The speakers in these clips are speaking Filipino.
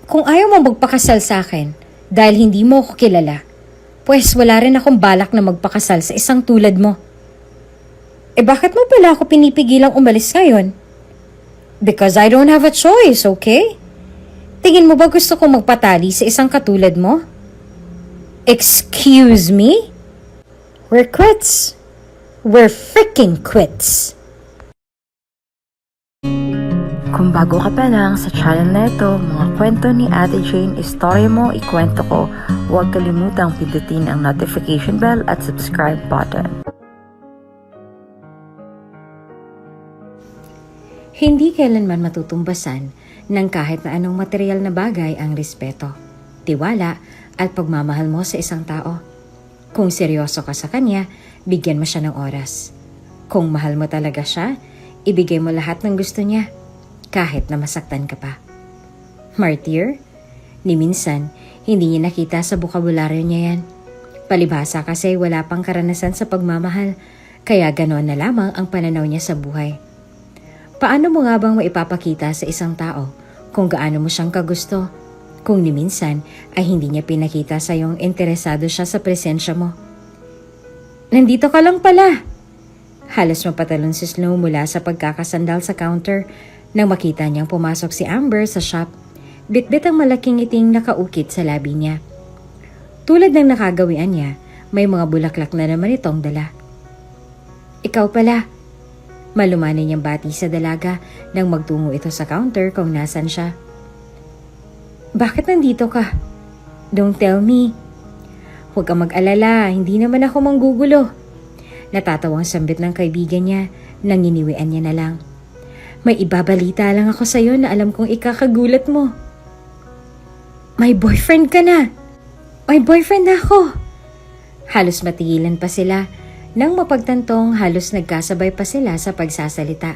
Kung ayaw mo magpakasal sa akin dahil hindi mo ako kilala, pues wala rin akong balak na magpakasal sa isang tulad mo. Bakit mo pala ako pinipigilang umalis ngayon? Because I don't have a choice, okay? Tingin mo ba gusto kong magpatali sa isang katulad mo? Excuse me? We're quits. We're freaking quits. Kung bago ka pa lang sa channel na ito, mga kwento ni Ate Jane, istorya mo, ikwento ko, huwag kalimutang pindutin ang notification bell at subscribe button. Hindi kailanman matutumbasan ng kahit na anong material na bagay ang respeto, tiwala at pagmamahal mo sa isang tao. Kung seryoso ka sa kanya, bigyan mo siya ng oras. Kung mahal mo talaga siya, ibigay mo lahat ng gusto niya, kahit na masaktan ka pa. Martyr? Ni minsan, hindi niya nakita sa bukabularyo niya yan. Palibhasa kasi wala pang karanasan sa pagmamahal, kaya ganoon na lamang ang pananaw niya sa buhay. Paano mo nga bang maipapakita sa isang tao kung gaano mo siyang kagusto, kung ni minsan ay hindi niya pinakita sa iyong interesado siya sa presensya mo? Nandito ka lang pala! Halos mapatalon si Snow mula sa pagkakasandal sa counter nang makita niyang pumasok si Amber sa shop. Bitbit ang malaking ngiting nakaukit sa labi niya. Tulad ng nakagawian niya, may mga bulaklak na naman itong dala. Ikaw pala. Malumanay niyang bati sa dalaga nang magtungo ito sa counter kung nasan siya. Bakit nandito ka? Don't tell me. Huwag kang mag-alala, hindi naman ako manggugulo. Natatawang sambit ng kaibigan niya nang iniwian niya na lang. May ibabalita lang ako sa'yo na alam kong ikakagulat mo. May boyfriend ka na. May boyfriend na ako. Halos matigilan pa sila nang mapagtantong halos nagkasabay pa sila sa pagsasalita.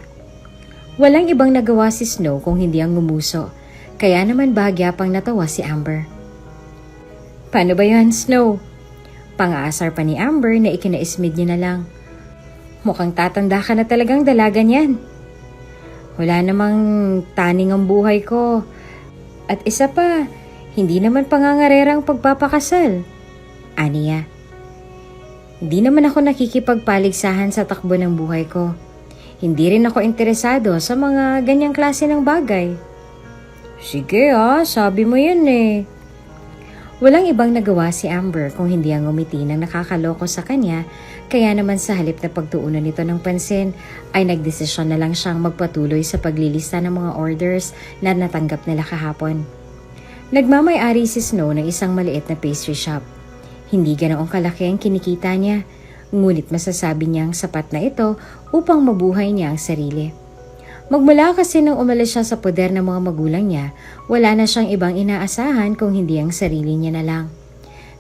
Walang ibang nagawa si Snow kung hindi ang ngumuso, kaya naman bahagya pang natawa si Amber. Paano ba yan, Snow? Pang-aasar pa ni Amber na ikinaismid niya na lang. Mukhang tatanda ka na talagang dalaga niyan. Wala namang taning ang buhay ko. At isa pa, hindi naman pangangarerang pagpapakasal. Aniya. Hindi naman ako nakikipagpaligsahan sa takbo ng buhay ko. Hindi rin ako interesado sa mga ganyang klase ng bagay. Sige sabi mo yan eh. Walang ibang nagawa si Amber kung hindi ang ngumiti ng nakakaloko sa kanya, kaya naman sa halip na pagtuunan nito ng pansin, ay nagdesisyon na lang siyang magpatuloy sa paglilista ng mga orders na natanggap nila kahapon. Nagmamay-ari si Snow ng isang maliit na pastry shop. Hindi ganoong kalaki ang kinikita niya, ngunit masasabi niyang sapat na ito upang mabuhay niya ang sarili. Magmula kasi nang umalis siya sa poder ng mga magulang niya, wala na siyang ibang inaasahan kung hindi ang sarili niya na lang.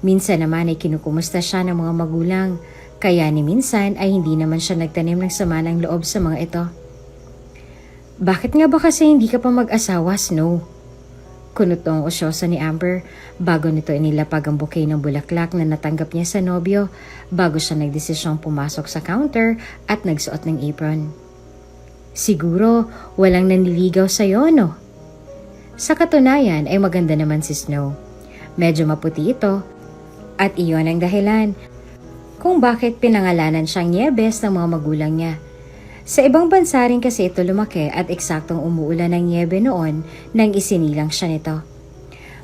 Minsan naman ay kinukumusta siya ng mga magulang, kaya ni minsan ay hindi naman siya nagtanim ng sama ng loob sa mga ito. Bakit nga ba kasi hindi ka pa mag-asawa, Snow? Kunutong usyoso ni Amber bago nito inilapag ang bouquet ng bulaklak na natanggap niya sa nobyo bago siya nagdesisyong pumasok sa counter at nagsuot ng apron. Siguro walang naniligaw sa'yo, no? Sa katunayan ay maganda naman si Snow. Medyo maputi ito at iyon ang dahilan kung bakit pinangalanan siyang Niebes ng mga magulang niya. Sa ibang bansa rin kasi ito lumaki at eksaktong umuulan ng niebe noon nang isinilang siya nito.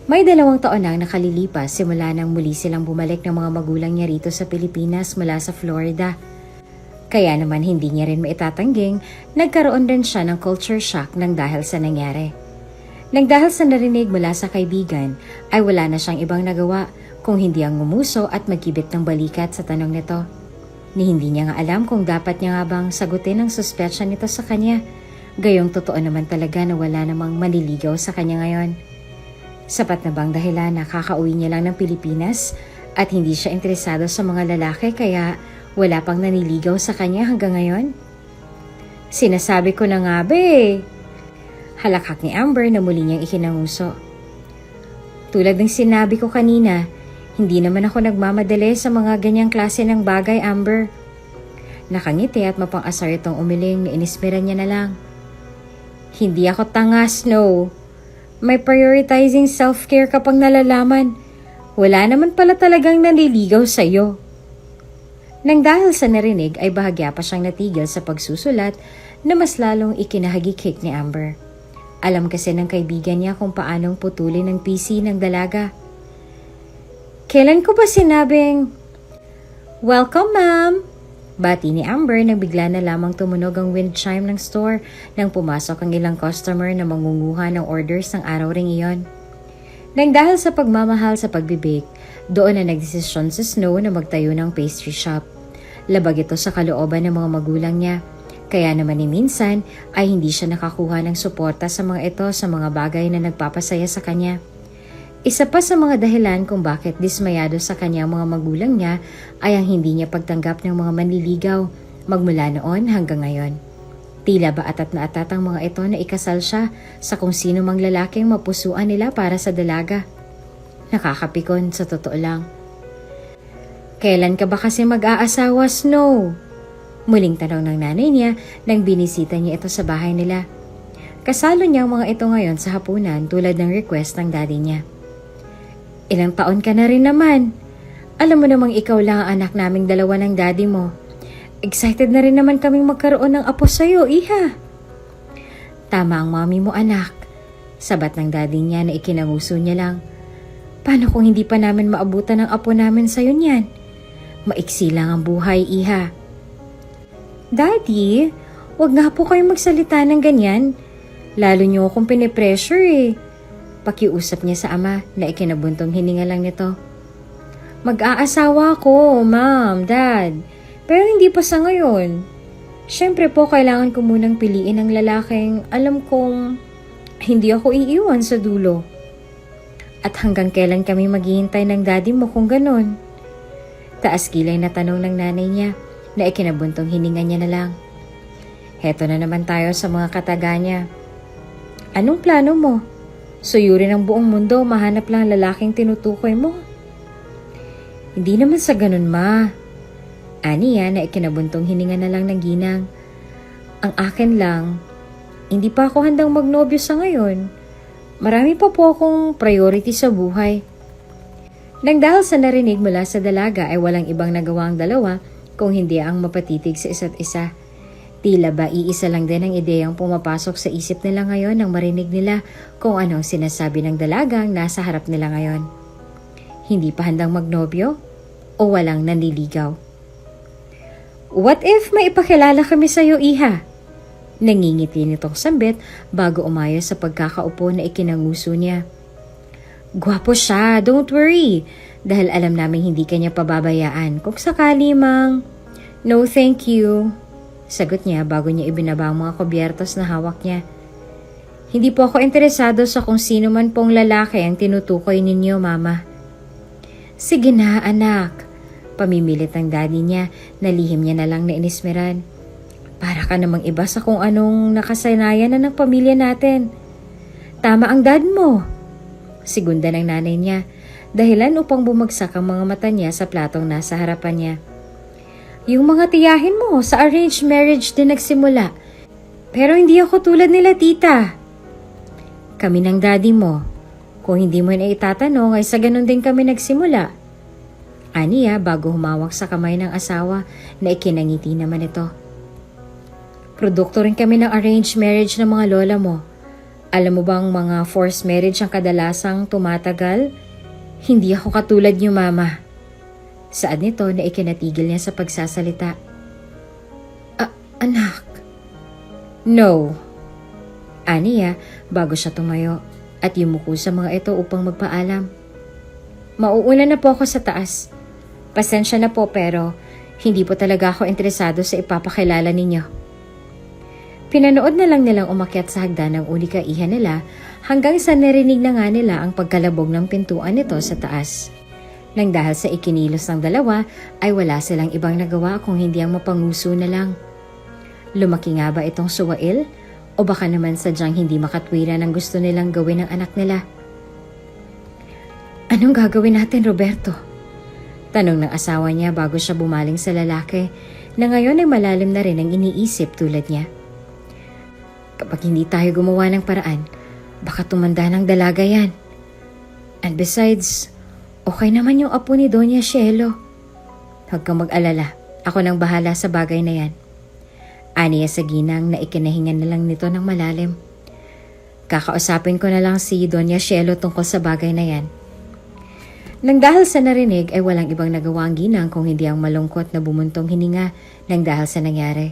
May 2 taon nang nakalilipas simula nang muli silang bumalik ng mga magulang niya rito sa Pilipinas mula sa Florida. Kaya naman hindi niya rin maitatangging nagkaroon din siya ng culture shock nang dahil sa nangyari. Nang dahil sa narinig mula sa kaibigan ay wala na siyang ibang nagawa kung hindi ang ngumuso at magkibit ng balikat sa tanong nito. Ni hindi niya nga alam kung dapat niya nga bang sagutin ang suspetsya nito sa kanya. Gayong totoo naman talaga na wala namang manliligaw sa kanya ngayon. Sapat na bang dahilan na kakauwi niya lang ng Pilipinas at hindi siya interesado sa mga lalaki kaya wala pang naniligaw sa kanya hanggang ngayon? Sinasabi ko na nga be. Halakhak ni Amber na muli niyang ikinanguso. Tulad ng sinabi ko kanina, hindi naman ako nagmamadali sa mga ganyang klase ng bagay, Amber. Nakangiti at mapang-asar itong umiling na inismeran niya na lang. Hindi ako tanga, Snow. May prioritizing self-care ka pang nalalaman. Wala naman pala talagang naliligaw sa'yo. Nang dahil sa narinig ay bahagya pa siyang natigil sa pagsusulat na mas lalong ikinahagikik ni Amber. Alam kasi ng kaibigan niya kung paanong putulin ang PC ng dalaga. Kailan ko ba sinabing, "Welcome, ma'am"? Bati ni Amber nang bigla na lamang tumunog ang wind chime ng store nang pumasok ang ilang customer na mangunguha ng orders ng araw ring iyon. Nang dahil sa pagmamahal sa pagbibake, doon na nagdesisyon si Snow na magtayo ng pastry shop. Labag ito sa kalooban ng mga magulang niya. Kaya naman ni minsan ay hindi siya nakakuha ng suporta sa mga ito sa mga bagay na nagpapasaya sa kanya. Isa pa sa mga dahilan kung bakit dismayado sa kanya mga magulang niya ay ang hindi niya pagtanggap ng mga manliligaw magmula noon hanggang ngayon. Tila ba atat na atat ang mga ito na ikasal siya sa kung sino mang lalaking mapusuan nila para sa dalaga. Nakakapikon sa totoo lang. Kailan ka ba kasi mag-aasawa, Snow? Muling tanong ng nanay niya nang binisita niya ito sa bahay nila. Kasalo niya ang mga ito ngayon sa hapunan tulad ng request ng daddy niya. Ilang taon ka na rin naman. Alam mo namang ikaw lang ang anak naming dalawa ng daddy mo. Excited na rin naman kaming magkaroon ng apo sa'yo, iha. Tama ang mami mo, anak. Sabat ng daddy niya na ikinanguso niya lang. Paano kung hindi pa namin maabutan ang apo namin sa'yo niyan? Maiksi lang ang buhay, iha. Daddy, wag nga po kayong magsalita ng ganyan. Lalo niyo akong pinipressure eh. Pakiusap niya sa ama na ikinabuntong hininga lang nito. Mag-aasawa ko, ma'am, dad. Pero hindi pa sa ngayon. Siyempre po kailangan ko munang piliin ang lalaking alam kong hindi ako iiwan sa dulo. At hanggang kailan kami maghihintay ng daddy mo kung ganon? Taas kilay na tanong ng nanay niya na ikinabuntong hininga niya na lang. Heto na naman tayo sa mga kataga niya. Anong plano mo? Suyurin ang buong mundo, mahanap lang lalaking tinutukoy mo. Hindi naman sa ganun, ma. Aniya na ikinabuntong hininga na lang ng ginang. Ang akin lang, hindi pa ako handang magnobyo sa ngayon. Marami pa po akong priority sa buhay. Nang dahil sa narinig mula sa dalaga ay walang ibang nagawa ang dalawa kung hindi ang mapatitig sa isa't isa. Tila ba iisa lang din ang ideyang pumapasok sa isip nila ngayon nang marinig nila kung anong sinasabi ng dalagang nasa harap nila ngayon. Hindi pa handang magnobyo o walang nanliligaw? What if may ipakilala kami sa'yo, iha? Nangingiti nitong sambit bago umayo sa pagkakaupo na ikinanguso niya. Gwapo siya, don't worry. Dahil alam namin hindi kanya pababayaan kung sakali mang. No thank you. Sagot niya bago niya ibinaba ang mga kubyertos na hawak niya. Hindi po ako interesado sa kung sino man pong lalaki ang tinutukoy ninyo, mama. Sige na, anak. Pamimilit ang daddy niya na lihim niya na lang na inismeran. Para ka namang iba sa kung anong nakasanayan na ng pamilya natin. Tama ang dad mo. Sigunda ng nanay niya, dahilan upang bumagsak ang mga mata niya sa platong nasa harapan niya. Yung mga tiyahin mo sa arranged marriage din nagsimula. Pero hindi ako tulad nila, tita. Kami ng daddy mo. Kung hindi mo na itatanong ay sa ganun din kami nagsimula. Aniya bago humawak sa kamay ng asawa na ikinangiti naman ito. Produkto rin kami ng arranged marriage ng mga lola mo. Alam mo bang mga forced marriage ang kadalasang tumatagal? Hindi ako katulad niyo, mama. Saad nito na ikinatigil niya sa pagsasalita. Anak. No. Aniya bago siya tumayo at yumuko sa mga ito upang magpaalam. Mauuna na po ako sa taas. Pasensya na po pero hindi po talaga ako interesado sa ipapakilala ninyo. Pinanood na lang nilang umakyat sa hagdan ng unika iha nila hanggang sa narinig na nga nila ang pagkalabog ng pintuan nito sa taas. Nang dahil sa ikinilos ng dalawa ay wala silang ibang nagawa kung hindi ang mapanguso na lang. Lumaki nga ba itong suwail o baka naman sadyang hindi makatwiran ang gusto nilang gawin ng anak nila? Anong gagawin natin, Roberto? Tanong ng asawa niya bago siya bumaling sa lalaki na ngayon ay malalim na rin ang iniisip tulad niya. Kapag hindi tayo gumawa ng paraan, Baka tumanda ng dalaga yan. And besides, okay naman yung apo ni Doña Cielo. Huwag kang mag-alala, ako nang bahala sa bagay na yan. Aniya sa ginang na ikinahingan na lang nito ng malalim. Kakausapin ko na lang si Doña Cielo tungkol sa bagay na yan. Nang dahil sa narinig ay walang ibang nagawa ang ginang kung hindi ang malungkot na bumuntong hininga nang dahil sa nangyari.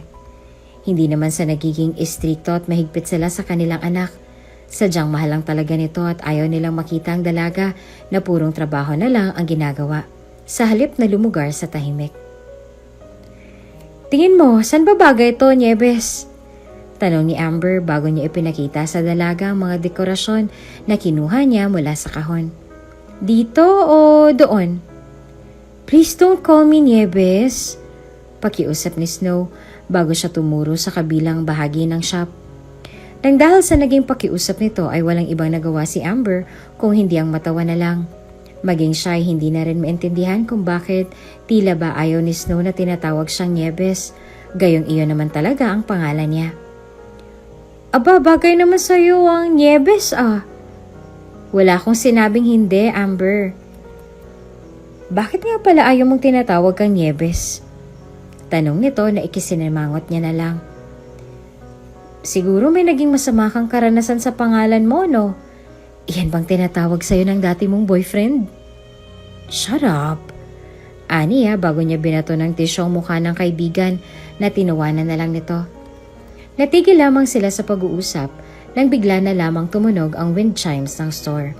Hindi naman sa nagiging istrikto at mahigpit sila sa kanilang anak. Sadyang mahal lang talaga nito at ayaw nilang makita ang dalaga na purong trabaho na lang ang ginagawa sa halip na lumugar sa tahimik. Tingin mo, saan ba bagay ito, Nieves? Tanong ni Amber bago niya ipinakita sa dalaga ang mga dekorasyon na kinuha niya mula sa kahon. Dito o doon? Please don't call me Nieves. Pakiusap ni Snow bago siya tumuro sa kabilang bahagi ng shop. Nang dahil sa naging pakiusap nito ay walang ibang nagawa si Amber kung hindi ang matawa na lang. Maging siya ay hindi na rin maintindihan kung bakit tila ba ayaw ni Snow na tinatawag siyang Nieves. Gayong iyon naman talaga ang pangalan niya. Aba, bagay naman sa'yo ang Nieves ah. Wala akong sinabing hindi, Amber. Bakit nga pala ayaw mong tinatawag kang Nieves? Tanong nito na ikisinamangot niya na lang. Siguro may naging masama kang karanasan sa pangalan mo, no? Iyan bang tinatawag sa'yo ng dati mong boyfriend? Shut up! Aniya bago niya binato ng tisyo ang mukha ng kaibigan na tinawanan na lang nito. Natigil lamang sila sa pag-uusap nang bigla na lamang tumunog ang wind chimes ng store.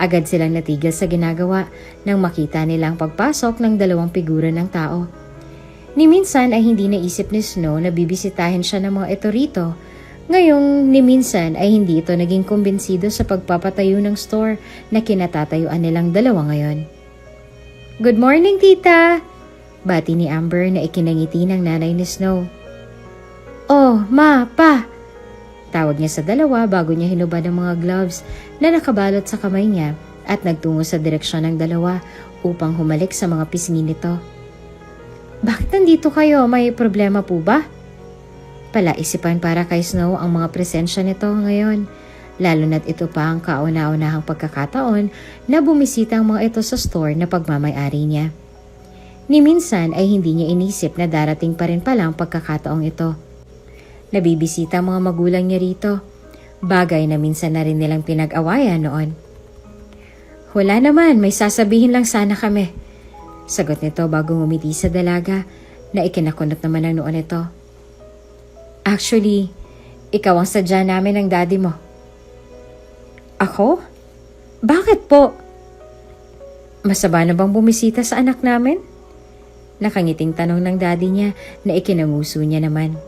Agad silang natigil sa ginagawa nang makita nilang pagpasok ng dalawang figura ng tao. Ni minsan ay hindi naisip ni Snow na bibisitahin siya ng mga ito rito. Ngayong ni minsan ay hindi ito naging kumbinsido sa pagpapatayo ng store na kinatatayuan nilang dalawa ngayon. Good morning, tita! Bati ni Amber na ikinangiti ng nanay ni Snow. Oh, ma, pa! Tawag niya sa dalawa bago niya hinubad ang mga gloves na nakabalot sa kamay niya at nagtungo sa direksyon ng dalawa upang humalik sa mga pisngi nito. Bakit nandito kayo? May problema po ba? Palaisipan para kay Snow ang mga presensya nito ngayon, lalo na't ito pa ang kauna-unahang pagkakataon na bumisita ang mga ito sa store na pagmamay-ari niya. Ni minsan ay hindi niya inisip na darating pa rin pala ang pagkakataong ito. Nabibisita ang mga magulang niya rito, bagay na minsan na rin nilang pinag-awayan noon. Wala naman, may sasabihin lang sana kami. Sagot nito bago ngumiti sa dalaga na ikinakunot naman ang noon nito. Actually, ikaw ang sadya namin ng daddy mo. Ako? Bakit po? Masaba na bang bumisita sa anak namin? Nakangiting tanong ng daddy niya na ikinanguso niya naman.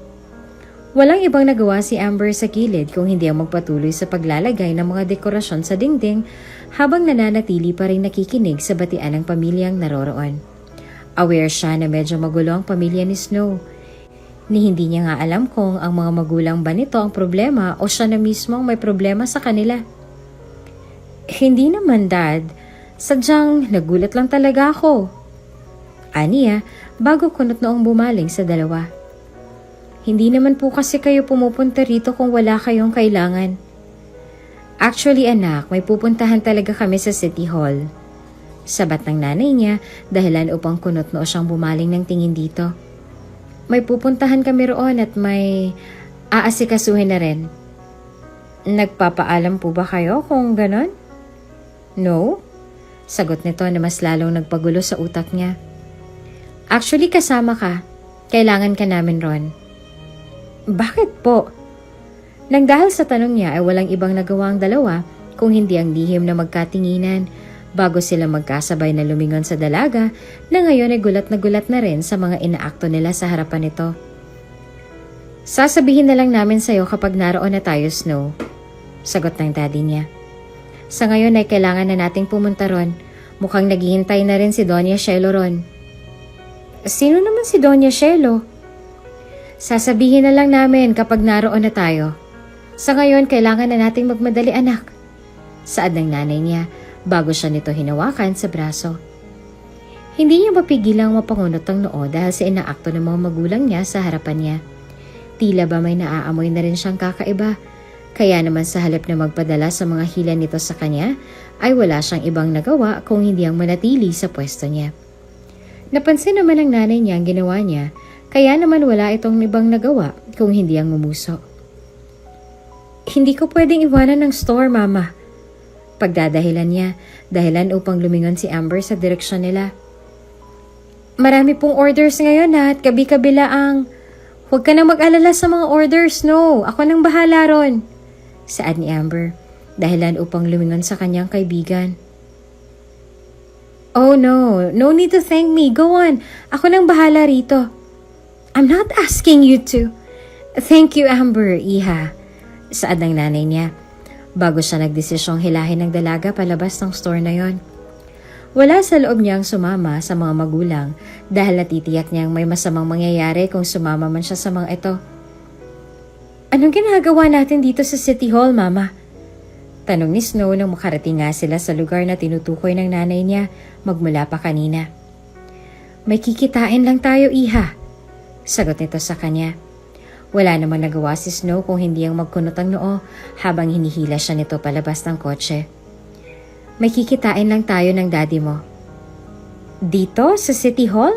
Walang ibang nagawa si Amber sa gilid kung hindi ang magpatuloy sa paglalagay ng mga dekorasyon sa dingding habang nananatili pa rin nakikinig sa batian ng pamilyang naroroon. Aware siya na medyo magulo ang pamilya ni Snow. Ni hindi niya nga alam kung ang mga magulang ba nito ang problema o siya na mismo ang may problema sa kanila. Hindi naman, Dad. Sadyang nagulat lang talaga ako. Aniya bago kunot noong bumaling sa dalawa. Hindi naman po kasi kayo pumupunta rito kung wala kayong kailangan. Actually anak, may pupuntahan talaga kami sa City Hall. Sabat ng nanay niya dahilan upang kunot noo siyang bumaling ng tingin dito. May pupuntahan kami roon at may aasikasuhin na rin. Nagpapaalam po ba kayo kung ganon? No? Sagot nito na mas lalong nagpagulo sa utak niya. Actually kasama ka. Kailangan ka namin ron. Bakit po? Nang dahil sa tanong niya ay walang ibang nagawa ang dalawa kung hindi ang lihim na magkatinginan bago sila magkasabay na lumingon sa dalaga na ngayon ay gulat na rin sa mga inaakto nila sa harapan nito. Sasabihin na lang namin sa'yo kapag naroon na tayo, Snow. Sagot ng daddy niya. Sa ngayon ay kailangan na nating pumunta ron. Mukhang naghihintay na rin si Doña Cielo ron. Sino naman si Doña Cielo? Sasabihin na lang namin kapag naroon na tayo. Sa ngayon, kailangan na nating magmadali, anak. Saad ng nanay niya bago siya nito hinawakan sa braso. Hindi niya mapigilang mapangunot ang noo dahil sa inaakto ng mga magulang niya sa harapan niya. Tila ba may naaamoy na rin siyang kakaiba Kaya naman sa halip na magpadala sa mga hila nito sa kanya, ay wala siyang ibang nagawa kung hindi ang manatili sa pwesto niya. Napansin naman ng nanay niya ang ginawa niya, kaya naman wala itong ibang nagawa kung hindi ang ngumuso. Hindi ko pwedeng iwanan ng store, Mama. Pagdadahilan niya, dahilan upang lumingon si Amber sa direksyon nila. Marami pong orders ngayon at kabi-kabila ang... Huwag ka nang mag-alala sa mga orders, no. Ako nang bahala ron. Saad ni Amber, dahilan upang lumingon sa kanyang kaibigan. Oh no, no need to thank me. Go on. Ako nang bahala rito. I'm not asking you to. Thank you, Amber, iha. Saad ng nanay niya, bago siya nagdesisyong hilahin ng dalaga palabas ng store na yon. Wala sa loob niyang sumama sa mga magulang dahil natitiyak niyang may masamang mangyayari kung sumama man siya sa mga ito. Anong ginagawa natin dito sa City Hall, Mama? Tanong ni Snow nang makarating nga sila sa lugar na tinutukoy ng nanay niya magmula pa kanina. May kikitain lang tayo, iha. Sagot nito sa kanya. Wala namang nagawa si Snow kung hindi ang magkunot ang noo habang hinihila siya nito palabas ng kotse. May kikitain lang tayo ng daddy mo. Dito sa City Hall?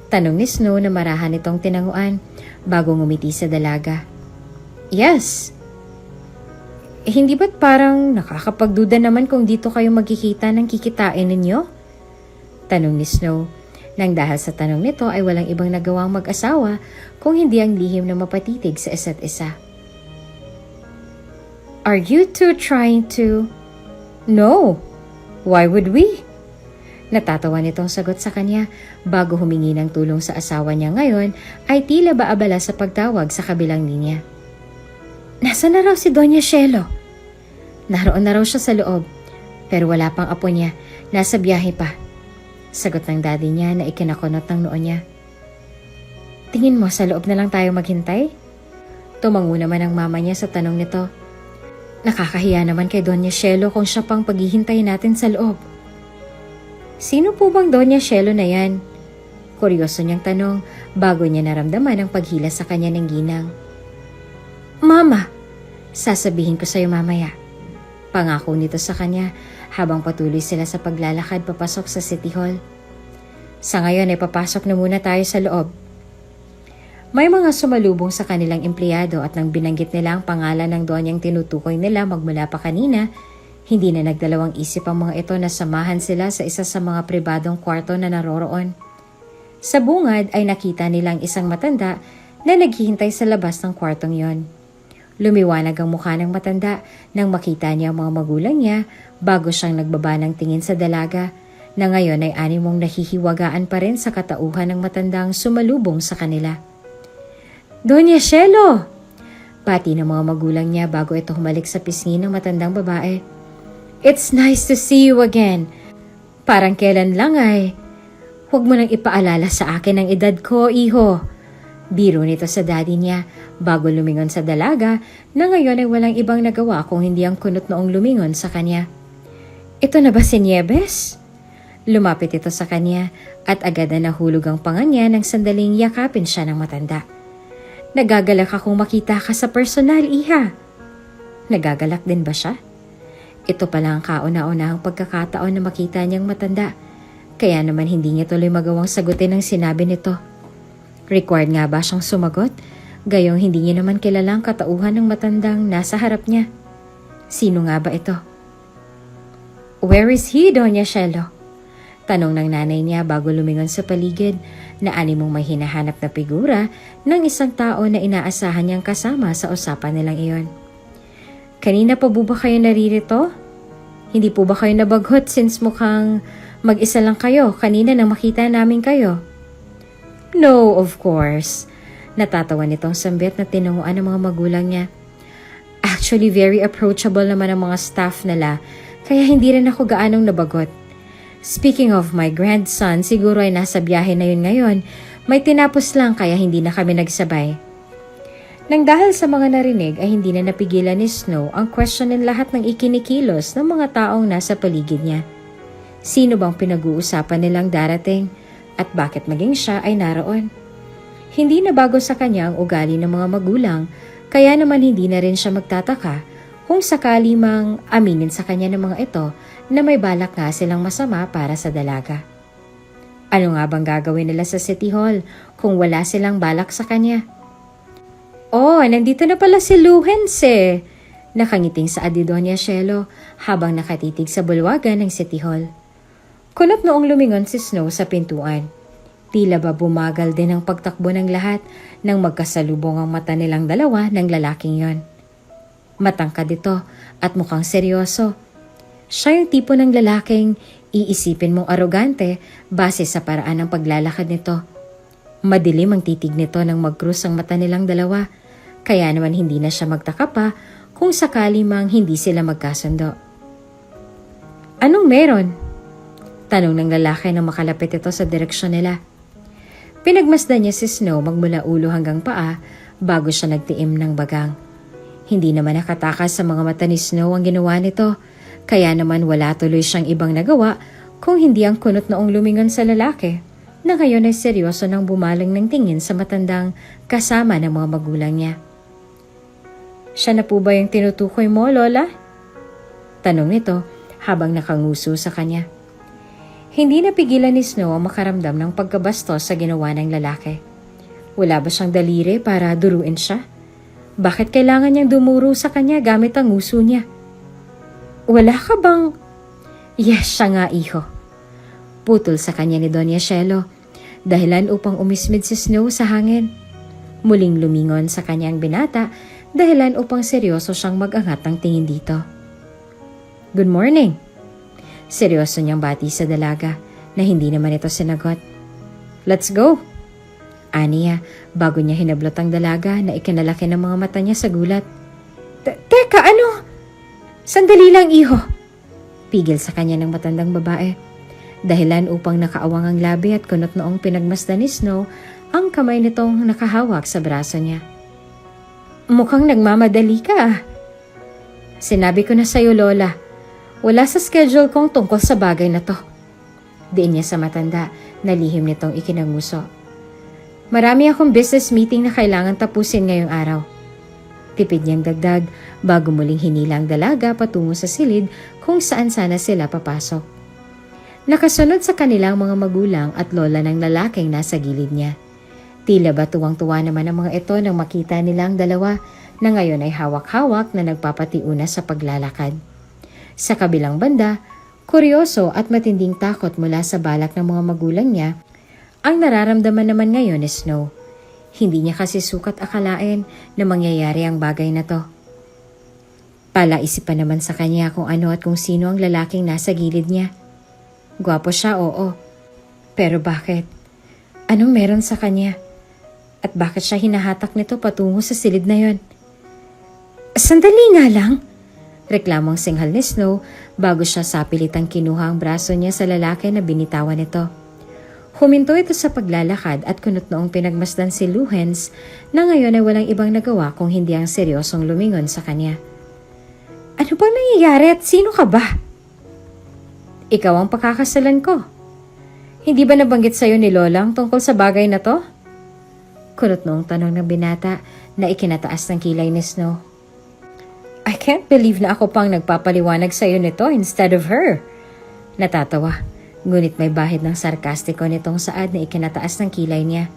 Tanong ni Snow na marahan itong tinanguan bago ngumiti sa dalaga. Yes. Hindi ba't parang nakakapagduda naman kung dito kayo magkikita ng kikitain ninyo? Tanong ni Snow. Nang dahil sa tanong nito ay walang ibang nagawang mag-asawa kung hindi ang lihim na mapatitig sa isa't isa. Are you two trying to... No. Why would we? Natatawa nitong sagot sa kanya bago humingi ng tulong sa asawa niya ngayon ay tila ba abala sa pagtawag sa kabilang linya. Nasaan na raw si Doña Shelo? Naroon na raw siya sa loob, pero wala pang apo niya, nasa biyahe pa. Sagot ng daddy niya na ikinakunot ng noo niya. Tingin mo sa loob na lang tayo maghintay? Tumango naman ang mama niya sa tanong nito. Nakakahiya naman kay Doña Shelo kung siya pang paghihintay natin sa loob. Sino po bang Doña Shelo na yan? Kuryoso niyang tanong bago niya naramdaman ang paghila sa kanya ng ginang. Mama, sasabihin ko sa'yo mamaya. Pangako nito sa kanya habang patuloy sila sa paglalakad papasok sa City Hall. Sa ngayon ay papasok na muna tayo sa loob. May mga sumalubong sa kanilang empleyado at nang binanggit nila ang pangalan ng donyang tinutukoy nila magmula pa kanina, hindi na nagdalawang isip ang mga ito na samahan sila sa isa sa mga pribadong kwarto na naroroon. Sa bungad ay nakita nilang isang matanda na naghihintay sa labas ng kwartong yon. Lumiwanag ang mukha ng matanda nang makita niya ang mga magulang niya bago siyang nagbaba ng tingin sa dalaga na ngayon ay animong nahihiwagaan pa rin sa katauhan ng matandang sumalubong sa kanila. Doña Shelo! Pati ng mga magulang niya bago ito humalik sa pisngi ng matandang babae. It's nice to see you again. Parang kailan lang ay. Huwag mo nang ipaalala sa akin ang edad ko, iho. Biro nito sa daddy niya bago lumingon sa dalaga na ngayon ay walang ibang nagawa kung hindi ang kunot noong lumingon sa kanya. Ito na ba si Nieves? Lumapit ito sa kanya at agad na nahulog ang panga niya nang sandaling yakapin siya ng matanda. Nagagalak akong makita ka sa personal, iha. Nagagalak din ba siya? Ito pala ang kauna-unahang pagkakataon na makita niyang matanda, kaya naman hindi niya tuloy magawang sagutin ang sinabi nito. Required nga ba siyang sumagot? Gayong hindi niya naman kilala ang katauhan ng matandang nasa harap niya. Sino nga ba ito? Where is he, Doña Shelo? Tanong ng nanay niya bago lumingon sa paligid na animong may hinahanap na figura ng isang tao na inaasahan niyang kasama sa usapan nilang iyon. Kanina pa ba kayo naririto? Hindi po ba kayo nabaghot since mukhang mag-isa lang kayo kanina nang makita namin kayo? No, of course. Natatawa nitong sambit na tinanguan ng mga magulang niya. Actually, very approachable naman ang mga staff nila kaya hindi rin ako gaanong nabagot. Speaking of my grandson, siguro ay nasa biyahe na yun ngayon. May tinapos lang kaya hindi na kami nagsabay. Nang dahil sa mga narinig ay hindi na napigilan ni Snow ang questionin lahat ng ikinikilos ng mga taong nasa paligid niya. Sino bang pinag-uusapan nilang darating at bakit maging siya ay naroon? Hindi na bago sa kanya ang ugali ng mga magulang Kaya naman hindi na rin siya magtataka kung sakali mang aminin sa kanya ng mga ito na may balak nga silang masama para sa dalaga. Ano nga bang gagawin nila sa City Hall kung wala silang balak sa kanya? Oh, nandito na pala si Luhens eh. Nakangiting sa Doña Shelo habang nakatitig sa bulwagan ng City Hall. Kunot noong lumingon si Snow sa pintuan. Tila ba bumagal din ang pagtakbo ng lahat nang magkasalubong ang mata nilang dalawa ng lalaking yon. Matangkad ito at mukhang seryoso. Siya yung tipo ng lalaking iisipin mong arogante base sa paraan ng paglalakad nito. Madilim ang titig nito nang mag-cruise ang mata nilang dalawa, kaya naman hindi na siya magtaka pa kung sakali mang hindi sila magkasundo. Anong meron? Tanong ng lalaki nang makalapit ito sa direksyon nila. Pinagmasdan niya si Snow magmula ulo hanggang paa bago siya nagtiim ng bagang. Hindi naman nakatakas sa mga mata ni Snow ang ginawa nito, kaya naman wala tuloy siyang ibang nagawa kung hindi ang kunot noong lumingon sa lalaki na ngayon ay seryoso nang bumaling ng tingin sa matandang kasama ng mga magulang niya. Siya na po ba yung tinutukoy mo, Lola? Tanong nito habang nakanguso sa kanya. Hindi napigilan ni Snow ang makaramdam ng pagkabastos sa ginawa ng lalaki. Wala ba siyang daliri para duruin siya? Bakit kailangan niyang dumuro sa kanya gamit ang nguso niya? Wala ka bang... Yes, siya nga, iho. Putol sa kanya ni Doña Shelo, dahilan upang umismid si Snow sa hangin. Muling lumingon sa kanyang binata, dahilan upang seryoso siyang mag-angat ng tingin dito. Good morning. Seryoso niyang bati sa dalaga na hindi naman ito sinagot. Let's go. Aniya bago niya hinablot ang dalaga na ikinalaki ng mga mata niya sa gulat. Teka, ano? Sandali lang, iho. Pigil sa kanya ng matandang babae. Dahilan upang nakaawang ang labi at kunot noong pinagmasdan ni Snow ang kamay nitong nakahawak sa braso niya. Mukhang nagmamadali ka. Sinabi ko na sa'yo, Lola. Wala sa schedule kong tungkol sa bagay na to. Diin niya sa matanda na lihim nitong ikinanguso. Marami akong business meeting na kailangan tapusin ngayong araw. Tipid niyang dagdag bago muling hinila ang dalaga patungo sa silid kung saan sana sila papasok. Nakasunod sa kanilang mga magulang at lola ng lalaking nasa gilid niya. Tila ba tuwang-tuwa naman ang mga ito nang makita nila ang dalawa na ngayon ay hawak-hawak na nagpapatiuna sa paglalakad. Sa kabilang banda, kuryoso at matinding takot mula sa balak ng mga magulang niya ang nararamdaman naman ngayon ni Snow. Hindi niya kasi sukat akalain na mangyayari ang bagay na to. Palaisipan naman sa kanya kung ano at kung sino ang lalaking nasa gilid niya. Gwapo siya, oo. Pero bakit? Anong meron sa kanya? At bakit siya hinahatak nito patungo sa silid na yon? Sandali nga lang! Reklamong singhal ni Snow bago siya sapilitang kinuha ang braso niya sa lalaki na binitawan nito. Huminto ito sa paglalakad at kunot noong pinagmasdan si Luhens na ngayon ay walang ibang nagawa kung hindi ang seryosong lumingon sa kanya. Ano bang nangyayari at sino ka ba? Ikaw ang pakakasalan ko. Hindi ba nabanggit sa'yo ni Lola ang tungkol sa bagay na to? Kunot noong tanong ng binata na ikinataas ng kilay ni Snow. I can't believe na ako pang nagpapaliwanag sa'yo nito instead of her. Natatawa, ngunit may bahid ng sarkastiko nitong saad na ikinataas ng kilay niya.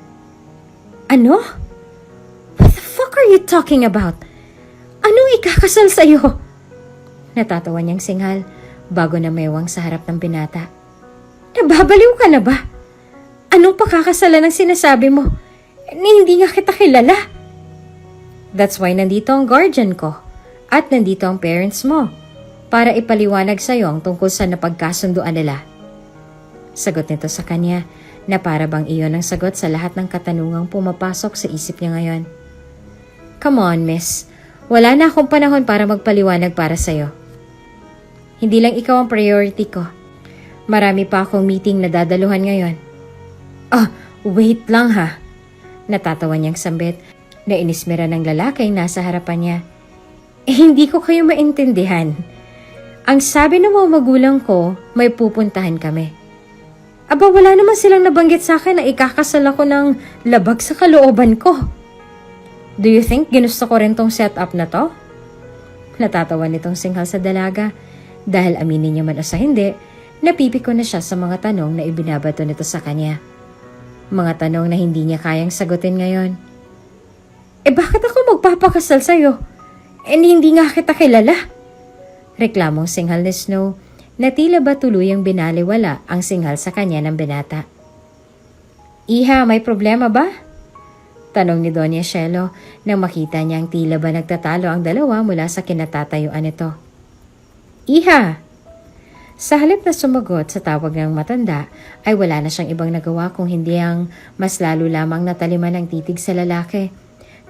Ano? What the fuck are you talking about? Anong ikakasal sa'yo? Natatawa niyang singhal bago na mewang sa harap ng binata. Nababaliw ka na ba? Anong pakakasalan ang sinasabi mo? Hindi nga kita kilala. That's why nandito ang guardian ko. At nandito ang parents mo para ipaliwanag sa iyo ang tungkol sa napagkasunduan nila. Sagot nito sa kanya na para bang iyon ang sagot sa lahat ng katanungang pumapasok sa isip niya ngayon. Come on, miss. Wala na akong panahon para magpaliwanag para sa iyo. Hindi lang ikaw ang priority ko. Marami pa akong meeting na dadaluhan ngayon. Wait lang ha. Natatawa niyang sambit na inismera ng lalaking nasa harapan niya. Hindi ko kayo maintindihan. Ang sabi ng mga magulang ko, may pupuntahan kami. Aba, wala naman silang nabanggit sa akin na ikakasal ako ng labag sa kalooban ko. Do you think ginusto ko rin tong setup na to? Natatawa nitong singhal sa dalaga dahil aminin niya man o sa hindi, napipiko na siya sa mga tanong na ibinabato nito sa kanya. Mga tanong na hindi niya kayang sagutin ngayon. Bakit ako magpapakasal sa'yo? Hindi nga kita kilala. Reklamong singhal ni Snow na tila ba tuluyang binaliwala ang singhal sa kanya ng binata. Iha, may problema ba? Tanong ni Doña Shelo nang makita niyang tila ba nagtatalo ang dalawa mula sa kinatatayuan nito. Iha! Sa halip na sumagot sa tawag ng matanda ay wala na siyang ibang nagawa kung hindi ang mas lalo lamang nataliman ng titig sa lalaki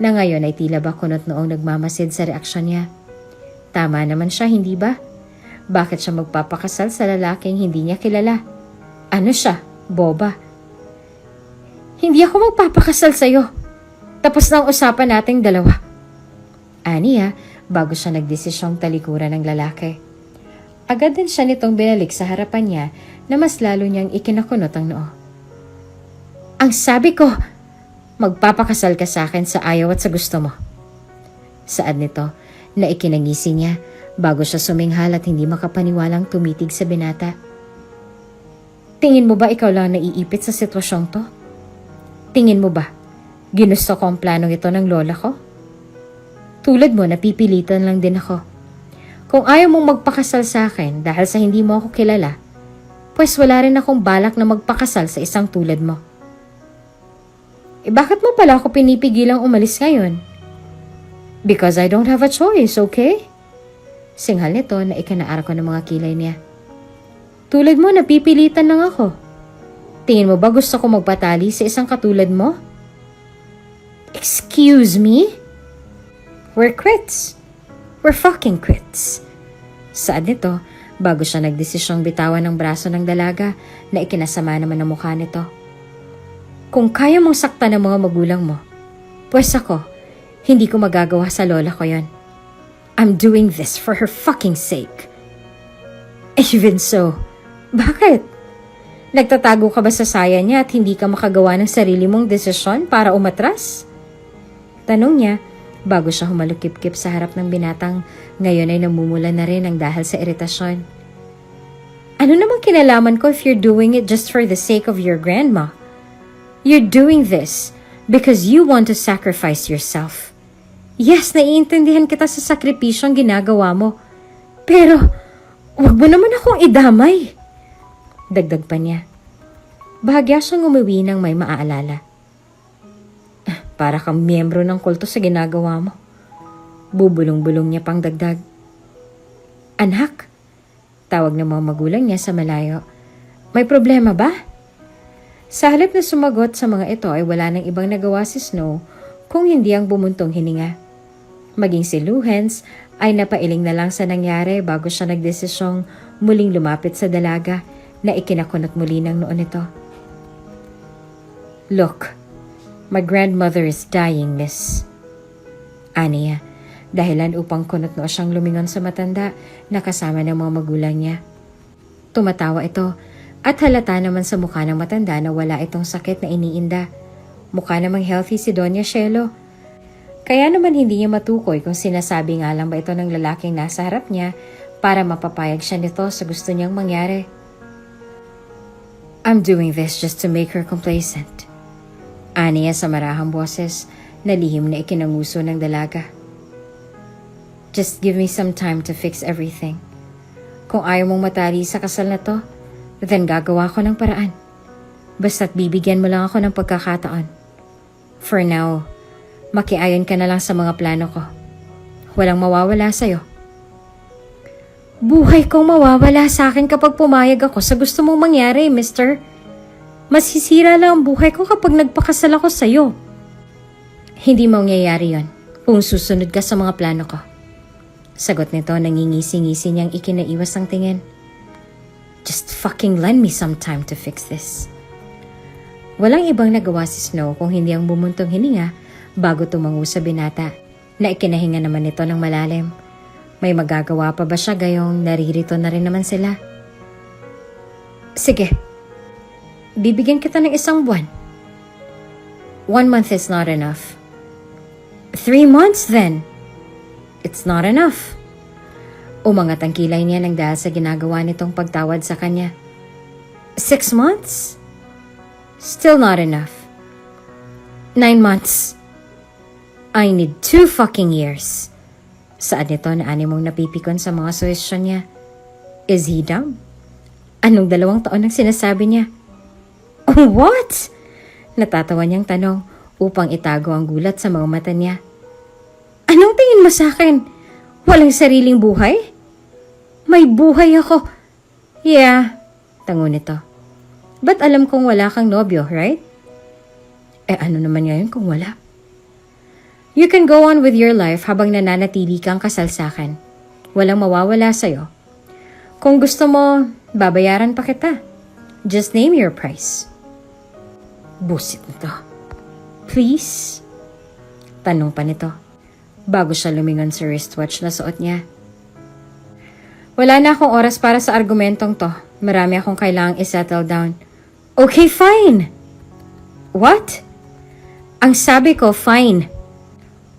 na ngayon ay tila ba kunot noong nagmamasid sa reaksyon niya. Tama naman siya, hindi ba? Bakit siya magpapakasal sa lalaking hindi niya kilala? Ano siya? Boba? Hindi ako magpapakasal sa'yo. Tapos na ang usapan nating dalawa. Aniya, bago siya nagdesisyong talikuran ng lalaki. Agad din siya nitong binalik sa harapan niya na mas lalo niyang ikinakunot ang noo. Ang sabi ko, magpapakasal ka sa akin sa ayaw at sa gusto mo. Saad nito na ikinangisi niya bago siya suminghal at hindi makapaniwalang tumitig sa binata. Tingin mo ba ikaw lang naiipit sa sitwasyong to? Tingin mo ba ginusto ko ang planong ito ng lola ko? Tulad mo, napipilitan lang din ako. Kung ayaw mong magpakasal sa akin dahil sa hindi mo ako kilala, pues wala rin akong balak na magpakasal sa isang tulad mo. Bakit mo pala ako pinipigilang umalis ngayon? Because I don't have a choice, okay? Singhal nito na ikanaara ko ng mga kilay niya. Tulad mo, napipilitan lang ako. Tingin mo ba gusto ko magpatali sa isang katulad mo? Excuse me? We're quits. We're fucking quits. Saad nito, bago siya nagdesisyong bitawan ng braso ng dalaga na ikinasama naman ang mukha nito. Kung kaya mong saktan ng mga magulang mo, pues ako, hindi ko magagawa sa lola ko yon. I'm doing this for her fucking sake. Even so, bakit? Nagtatago ka ba sa saya niya at hindi ka makagawa ng sarili mong desisyon para umatras? Tanong niya, bago siya humalukip-kip sa harap ng binatang ngayon ay namumula na rin ang dahil sa iritasyon. Ano namang kinalaman ko if you're doing it just for the sake of your grandma? You're doing this because you want to sacrifice yourself. Yes, naiintindihan kita sa sakripisyong ginagawa mo. Pero, wag mo naman akong idamay. Dagdag pa niya. Bahagya siyang umuwi nang may maaalala. Para kang miyembro ng kulto sa ginagawa mo. Bubulong-bulong niya pang dagdag. Anak, tawag ng mga magulang niya sa malayo. May problema ba? Sa halip na sumagot sa mga ito ay wala nang ibang nagawa si Snow kung hindi ang bumuntong hininga. Maging si Luhens ay napailing na lang sa nangyari bago siya nagdesisyong muling lumapit sa dalaga na ikinakunot muli ng noon nito. Look, my grandmother is dying, miss. Aniya, dahilan upang kunot noo siyang lumingon sa matanda na kasama ng mga magulang niya. Tumatawa ito at halata naman sa mukha ng matanda na wala itong sakit na iniinda. Mukha namang healthy si Doña Shelo. Kaya naman hindi niya matukoy kung sinasabi nga lang ba ito ng lalaking nasa harap niya para mapapayag siya nito sa gusto niyang mangyari. I'm doing this just to make her complacent. Aniya sa marahang boses na lihim na ikinanguso ng dalaga. Just give me some time to fix everything. Kung ayaw mong matali sa kasal na to, then gagawa ko ng paraan. Basta't bibigyan mo lang ako ng pagkakataon. For now, makiayon ka na lang sa mga plano ko. Walang mawawala sa'yo. Buhay kong mawawala sa akin kapag pumayag ako sa gusto mong mangyari, mister. Masisira lang ang buhay ko kapag nagpakasal ako sa'yo. Hindi mangyayari yon kung susunod ka sa mga plano ko. Sagot nito nangingisi-ngisi niyang ikinaiwas ang tingin. Just fucking lend me some time to fix this. Walang ibang nagawa si Snow kung hindi ang bumuntong hininga bago tumango sa binata na ikinahinga naman nito ng malalim. May magagawa pa ba siya gayong naririto na rin naman sila? Sige, bibigyan kita ng 1 buwan. 1 month is not enough. 3 months then. It's not enough. Umangat ang kilay niya nang dahil sa ginagawa nitong pagtawad sa kanya. 6 months? Still not enough. 9 months. I need 2 fucking years. Saan nito na animong napipikon sa mga suwestyon niya? Is he dumb? Anong 2 taon ang sinasabi niya? What? Natatawa niyang tanong upang itago ang gulat sa mga mata niya. Anong tingin mo sa akin? Walang sariling buhay? May buhay ako. Yeah, tango nito. Ba't alam kong wala kang nobyo, right? Ano naman ngayon kung wala? You can go on with your life habang nananatili kang kasal sa akin. Walang mawawala sa'yo. Kung gusto mo, babayaran pa kita. Just name your price. Busit nito. Please? Tanong pa nito. Bago siya lumingon sa wristwatch na suot niya. Wala na akong oras para sa argumentong to. Marami akong kailangang isettle down. Okay, fine. What? Ang sabi ko, fine.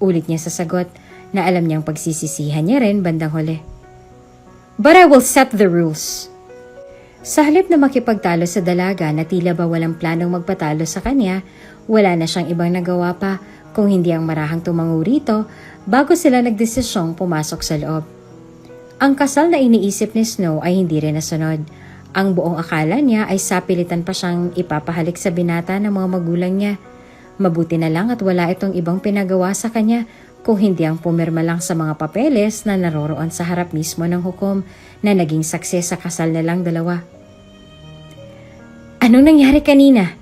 Ulit niya sa sagot na alam niyang pagsisisihan niya rin bandang huli. But I will set the rules. Sa halip na makipagtalo sa dalaga na tila ba walang planong magpatalo sa kanya, wala na siyang ibang nagawa pa kung hindi ang marahang tumango rito bago sila nagdesisyong pumasok sa loob. Ang kasal na iniisip ni Snow ay hindi rin nasunod. Ang buong akala niya ay sapilitan pa siyang ipapahalik sa binata ng mga magulang niya. Mabuti na lang at wala itong ibang pinagawa sa kanya kung hindi ang pumirma lang sa mga papeles na naroroon sa harap mismo ng hukom na naging saksi sa kasal nilang dalawa. Anong nangyari kanina?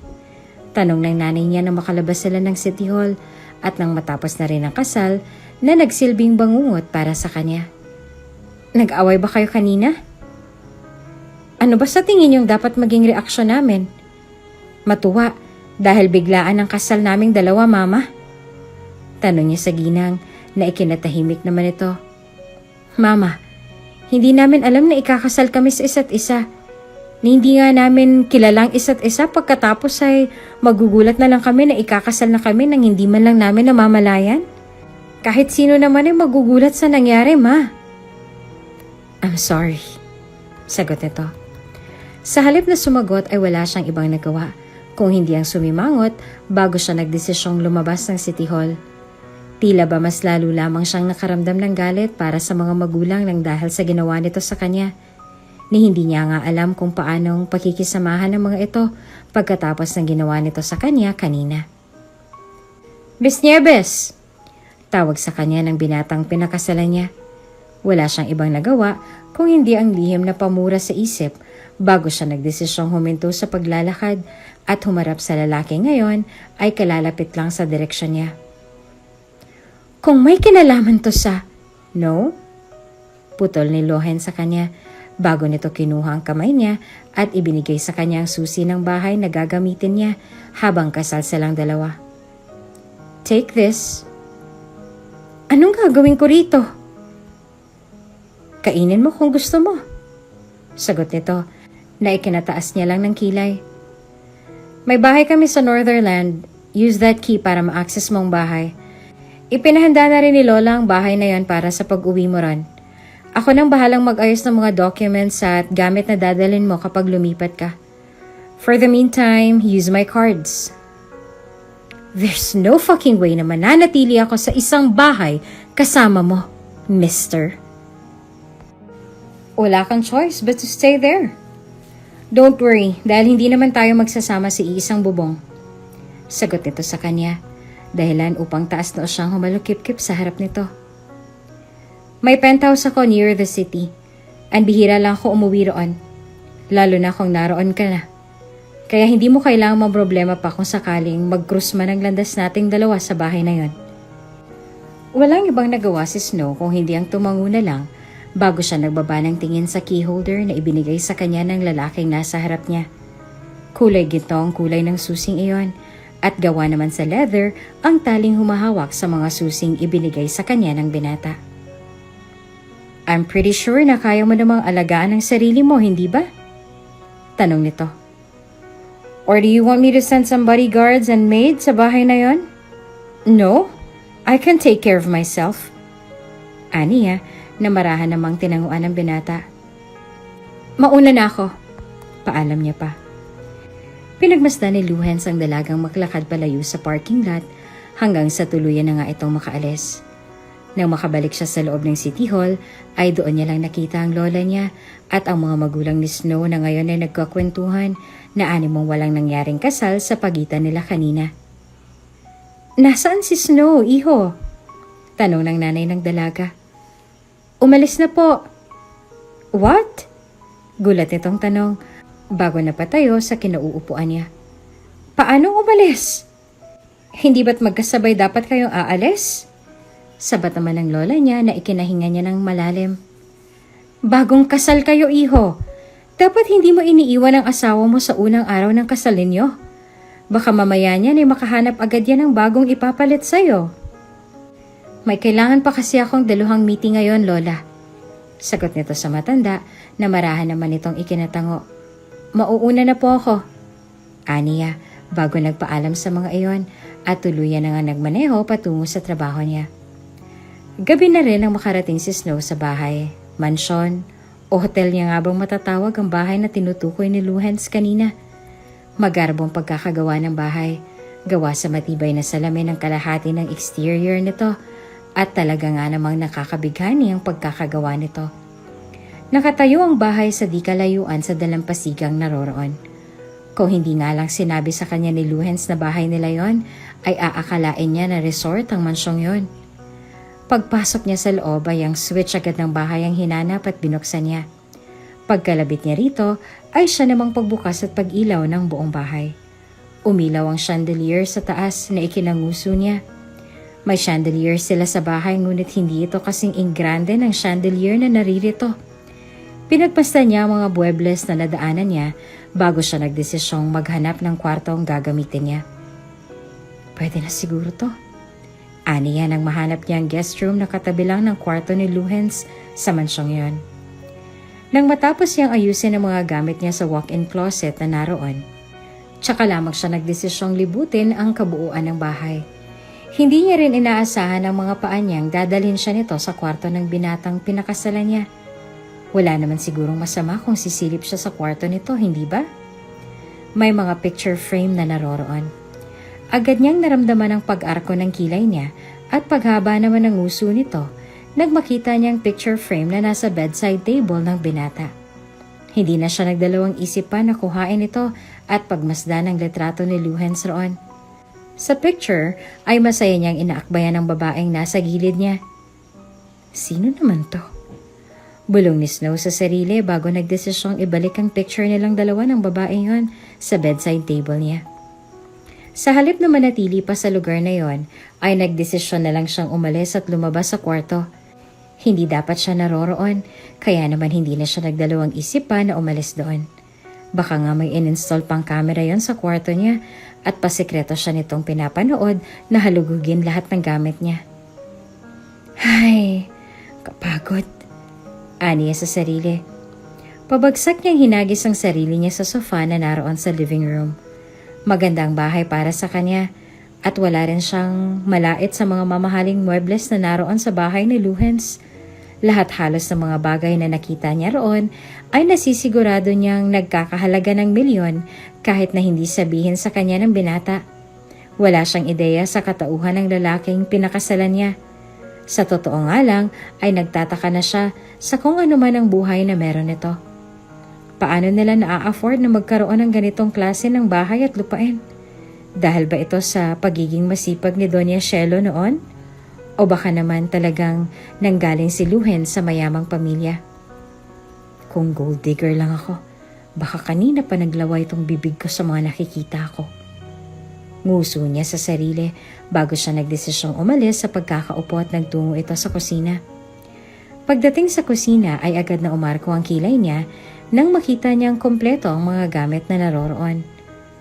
Tanong ng nanay niya nang makalabas sila ng City Hall at nang matapos na rin ang kasal na nagsilbing bangungot para sa kanya. Nag-away ba kayo kanina? Ano ba sa tingin yung dapat maging reaksyon namin? Matuwa dahil biglaan ang kasal naming dalawa, Mama? Tanong niya sa ginang na ikinatahimik naman ito. Mama, hindi namin alam na ikakasal kami sa isa't isa. Hindi nga namin kilalang isa't isa pagkatapos ay magugulat na lang kami na ikakasal na kami nang hindi man lang namin namamalayan. Kahit sino naman ay magugulat sa nangyari, Ma. I'm sorry. Sagot nito. Sa halip na sumagot ay wala siyang ibang nagawa kung hindi ang sumimangot bago siya nagdesisyong lumabas ng City Hall. Tila ba mas lalo lamang siyang nakaramdam ng galit para sa mga magulang nang dahil sa ginawa nito sa kanya. Ni hindi niya nga alam kung paanong pakikisamahan ng mga ito pagkatapos ng ginawa nito sa kanya kanina. Miss Nieves! Tawag sa kanya ng binatang pinakasalan niya. Wala siyang ibang nagawa kung hindi ang lihim na pamura sa isip bago siya nagdesisyong huminto sa paglalakad at humarap sa lalaki ngayon ay kalalapit lang sa direksyon niya. Kung may kinalaman to sa... No? Putol ni Lohen sa kanya bago nito kinuha ang kamay niya at ibinigay sa kanya ang susi ng bahay na gagamitin niya habang kasal silang dalawa. Take this. Anong gagawin ko rito? Kainin mo kung gusto mo. Sagot nito na ikinataas niya lang ng kilay. May bahay kami sa Northernland. Use that key para ma-access mong bahay. Ipinahanda na rin ni Lola ang bahay na yon para sa pag-uwi mo ron. Ako nang bahalang mag-ayos ng mga documents at gamit na dadalhin mo kapag lumipat ka. For the meantime, use my cards. There's no fucking way na mananatili ako sa isang bahay kasama mo, mister. Wala kang choice but to stay there. Don't worry, dahil hindi naman tayo magsasama sa iisang bubong. Sagot nito sa kanya, dahilan upang taas na siyang humalukip-kip sa harap nito. May penthouse ako near the city. Ang bihira lang ako umuwi roon. Lalo na kung naroon ka na. Kaya hindi mo kailangang problema pa kung sakaling mag-cruise man ang landas nating dalawa sa bahay na yon. Walang ibang nagawa si Snow kung hindi ang tumango na lang bago siya nagbaba ng tingin sa keyholder na ibinigay sa kanya ng lalaking nasa harap niya. Kulay ginto ang kulay ng susing iyon at gawa naman sa leather ang taling humahawak sa mga susing ibinigay sa kanya ng binata. I'm pretty sure na kaya mo namang alagaan ang sarili mo, hindi ba? Tanong nito. Or do you want me to send some bodyguards and maids sa bahay na yon? No, I can take care of myself. Aniya na marahan namang tinanguan ng binata. Mauna na ako. Paalam niya pa. Pinagmasdan ni Luhens ang dalagang maglakad palayo sa parking lot hanggang sa tuluyan na nga itong makaalis. Nang makabalik siya sa loob ng City Hall, ay doon niya lang nakita ang lola niya at ang mga magulang ni Snow na ngayon ay nagkakwentuhan na animong walang nangyaring kasal sa pagitan nila kanina. Nasaan si Snow, iho? Tanong ng nanay ng dalaga. Umalis na po. What? Gulat itong tanong bago napatayo sa kinauupuan niya. Paano umalis? Hindi ba't magkasabay dapat kayong aalis? Sabat naman ng lola niya na ikinahinga niya ng malalim. Bagong kasal kayo, iho. Dapat hindi mo iniiwan ang asawa mo sa unang araw ng kasal ninyo. Baka mamaya niyan ay makahanap agad yan ng bagong ipapalit sa'yo. May kailangan pa kasi akong daluhang meeting ngayon, lola. Sagot nito sa matanda na marahan naman itong ikinatango. Mauuna na po ako. Aniya, bago nagpaalam sa mga iyon at tuluyan na nga nagmaneho patungo sa trabaho niya. Gabi na rin ang makarating si Snow sa bahay, mansyon, o hotel niya nga bang matatawag ang bahay na tinutukoy ni Luhens kanina. Magarbong pagkakagawa ng bahay, gawa sa matibay na salamin ng kalahati ng exterior nito at talaga nga namang nakakabighani ang pagkakagawa nito. Nakatayo ang bahay sa di kalayuan sa dalampasigang naroroon. Kung hindi nga lang sinabi sa kanya ni Luhens na bahay nila yon, ay aakalain niya na resort ang mansyong yon. Pagpasok niya sa loob ay ang switch agad ng bahay ang hinanap at binuksan niya. Pagkalabit niya rito ay siya namang pagbukas at pag-ilaw ng buong bahay. Umilaw ang chandelier sa taas na ikinanguso niya. May chandelier sila sa bahay ngunit hindi ito kasing ingrande ng chandelier na naririto. Pinagpasta niya ang mga buwebles na nadaanan niya bago siya nagdesisyong maghanap ng kwartong gagamitin niya. Pwede na siguro to. Aniya nang mahanap niya ang guest room na katabi lang ng kwarto ni Luhens sa mansyong yon. Nang matapos niyang ayusin ang mga gamit niya sa walk-in closet na naroon, tsaka lamang siya nagdesisyong libutin ang kabuuan ng bahay. Hindi niya rin inaasahan ang mga paa niyang dadalhin siya nito sa kwarto ng binatang pinakasalan niya. Wala naman sigurong masama kung sisilip siya sa kwarto nito, hindi ba? May mga picture frame na naroroon. Agad niyang naramdaman ang pag-arko ng kilay niya at paghaba naman ng nguso nito, nagmakita niyang picture frame na nasa bedside table ng binata. Hindi na siya nagdalawang isip pa na kuhain ito at pagmasdan ang litrato ni Luhens roon. Sa picture ay masaya niyang inaakbayan ng babaeng nasa gilid niya. Sino naman to? Bulong ni Snow sa sarili bago nagdesisyong ibalik ang picture nilang dalawa ng babaeng yon sa bedside table niya. Sa halip na manatili pa sa lugar na yon, ay nagdesisyon na lang siyang umalis at lumabas sa kwarto. Hindi dapat siya naroroon, kaya naman hindi na siya nagdalawang isip pa na umalis doon. Baka nga may in-install pang camera yon sa kwarto niya at pasikreto siya nitong pinapanood na halugugin lahat ng gamit niya. Ay, kapagod. Aniya sa sarili. Pabagsak niyang hinagis ang sarili niya sa sofa na naroon sa living room. Magandang bahay para sa kanya at wala rin siyang malait sa mga mamahaling muebles na naroon sa bahay ni Luhens. Lahat halos ng mga bagay na nakita niya roon ay nasisigurado niyang nagkakahalaga ng milyon kahit na hindi sabihin sa kanya ng binata. Wala siyang ideya sa katauhan ng lalaking pinakasalan niya. Sa totoo nga lang ay nagtataka na siya sa kung ano man ang buhay na meron nito. Paano nila na-afford na magkaroon ng ganitong klase ng bahay at lupain? Dahil ba ito sa pagiging masipag ni Doña Shelo noon? O baka naman talagang nanggaling si Luhens sa mayamang pamilya? Kung gold digger lang ako, baka kanina pa naglaway itong bibig ko sa mga nakikita ko. Nguso niya sa sarili bago siya nagdesisyong umalis sa pagkakaupo at nagtungo ito sa kusina. Pagdating sa kusina ay agad na umarko ang kilay niya nang makita niyang kompleto ang mga gamit na naroroon.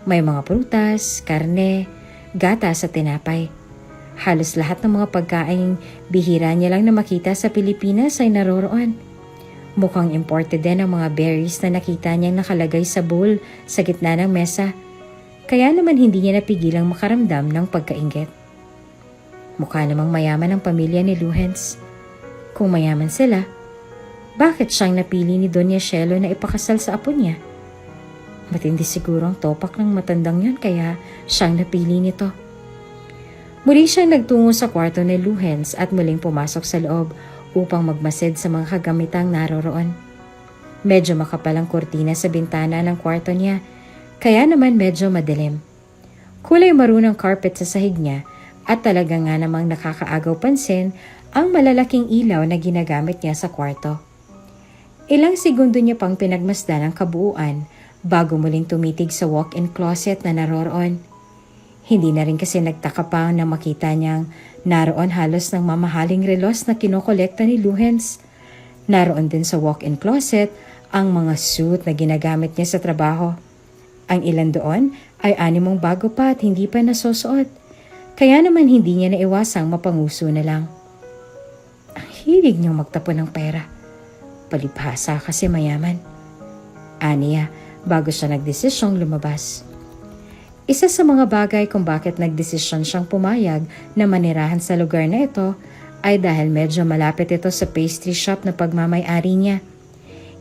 May mga prutas, karne, gatas at tinapay. Halos lahat ng mga pagkain bihira niya lang na makita sa Pilipinas ay naroroon. Mukhang imported din ang mga berries na nakita niyang nakalagay sa bowl sa gitna ng mesa. Kaya naman hindi niya napigilang makaramdam ng pagkainggit. Mukha namang mayaman ang pamilya ni Luhens. Kung mayaman sila, bakit siyang napili ni Doña Shelo na ipakasal sa apo niya? Matindi siguro ang topak ng matandang yun kaya siyang napili nito. Muli siyang nagtungo sa kwarto ni Luhens at muling pumasok sa loob upang magmasid sa mga kagamitang naroroon. Medyo makapal ang kurtina sa bintana ng kwarto niya, kaya naman medyo madilim. Kulay maroon ang carpet sa sahig niya at talaga nga namang nakakaagaw pansin ang malalaking ilaw na ginagamit niya sa kwarto. Ilang segundo niya pang pinagmasdan ang kabuuan bago muling tumitig sa walk-in closet na naroroon. Hindi na rin kasi nagtaka pa na makita niyang naroon halos ng mamahaling relos na kinokolekta ni Luhens. Naroon din sa walk-in closet ang mga suit na ginagamit niya sa trabaho. Ang ilan doon ay animong bago pa at hindi pa nasusuot. Kaya naman hindi niya naiwasang mapanguso na lang. Ang hilig niyang magtapon ng pera. Palibhasa kasi mayaman. Aniya bago siya nagdesisyong lumabas. Isa sa mga bagay kung bakit nagdesisyon siyang pumayag na manirahan sa lugar na ito ay dahil medyo malapit ito sa pastry shop na pagmamay-ari niya.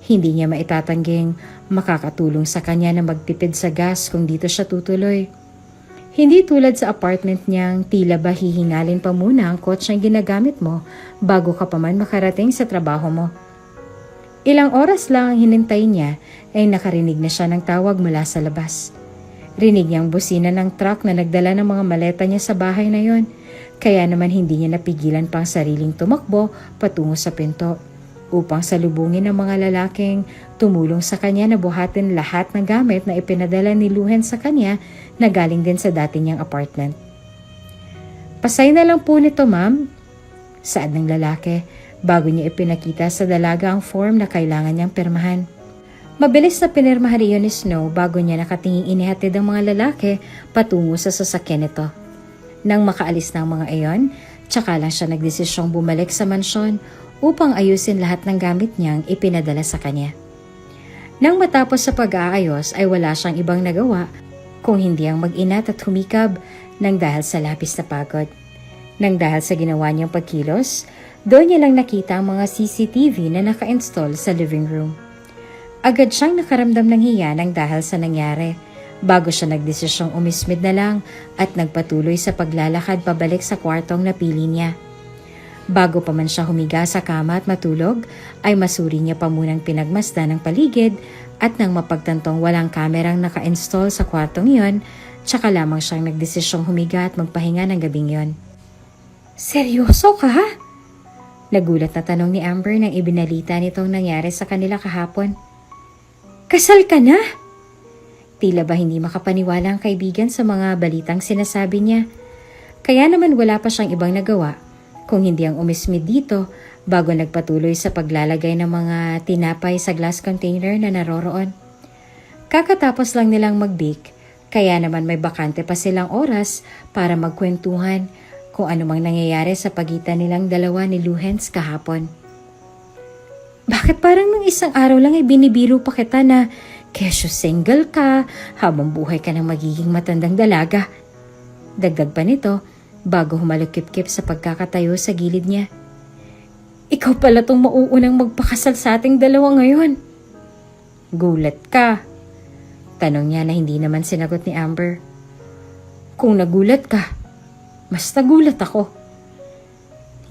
Hindi niya maitatangging makakatulong sa kanya na magtipid sa gas kung dito siya tutuloy. Hindi tulad sa apartment niyang tila ba hihingalin pa muna ang kotseng ginagamit mo bago ka pa man makarating sa trabaho mo. Ilang oras lang ang hinintay niya ay nakarinig na siya ng tawag mula sa labas. Rinig niyang busina ng truck na nagdala ng mga maleta niya sa bahay na yon, kaya naman hindi niya napigilan pang sariling tumakbo patungo sa pinto upang salubungin ang mga lalaking tumulong sa kanya na buhatin lahat ng gamit na ipinadala ni Luhens sa kanya na galing din sa dati niyang apartment. "Pasay na lang po nito, ma'am," saad ng lalaki bago niya ipinakita sa dalaga ang form na kailangan niyang pirmahan. Mabilis na pinirmahan iyon ni Snow bago niya nakatingin inihatid ang mga lalaki patungo sa sasakyan nito. Nang makaalis na ang mga iyon, tsaka lang siya nagdesisyong bumalik sa mansyon upang ayusin lahat ng gamit niyang ipinadala sa kanya. Nang matapos sa pag-aayos ay wala siyang ibang nagawa kung hindi ang mag-inat at humikab nang dahil sa labis na pagod. Nang dahil sa ginawa niyang pagkilos, doon niya lang nakita ang mga CCTV na naka-install sa living room. Agad siyang nakaramdam ng hiya nang dahil sa nangyari, bago siya nagdesisyong umismid na lang at nagpatuloy sa paglalakad pabalik sa kwartong napili niya. Bago pa man siya humiga sa kama at matulog, ay masuri niya pa munang pinagmasdan ng paligid at nang mapagtantong walang kamerang naka-install sa kwartong iyon, tsaka lamang siyang nagdesisyong humiga at magpahinga ng gabing yon. "Seryoso ka ha?" Nagulat na tanong ni Amber nang ibinalita nitong nangyari sa kanila kahapon. "Kasal ka na?" Tila ba hindi makapaniwala ang kaibigan sa mga balitang sinasabi niya. Kaya naman wala pa siyang ibang nagawa kung hindi ang umismid dito bago nagpatuloy sa paglalagay ng mga tinapay sa glass container na naroroon. Kakatapos lang nilang mag-bake, kaya naman may bakante pa silang oras para magkwentuhan kung anumang nangyayari sa pagitan nilang dalawa ni Luhens kahapon. "Bakit parang nung isang araw lang ay binibiro pa kita na kesyo single ka habang buhay ka ng magiging matandang dalaga?" Dagdag pa nito bago humalukip-kip sa pagkakatayo sa gilid niya. "Ikaw pala tong mauunang magpakasal sa ating dalawa ngayon." "Gulat ka?" Tanong niya na hindi naman sinagot ni Amber. "Kung nagulat ka, mas nagulat ako.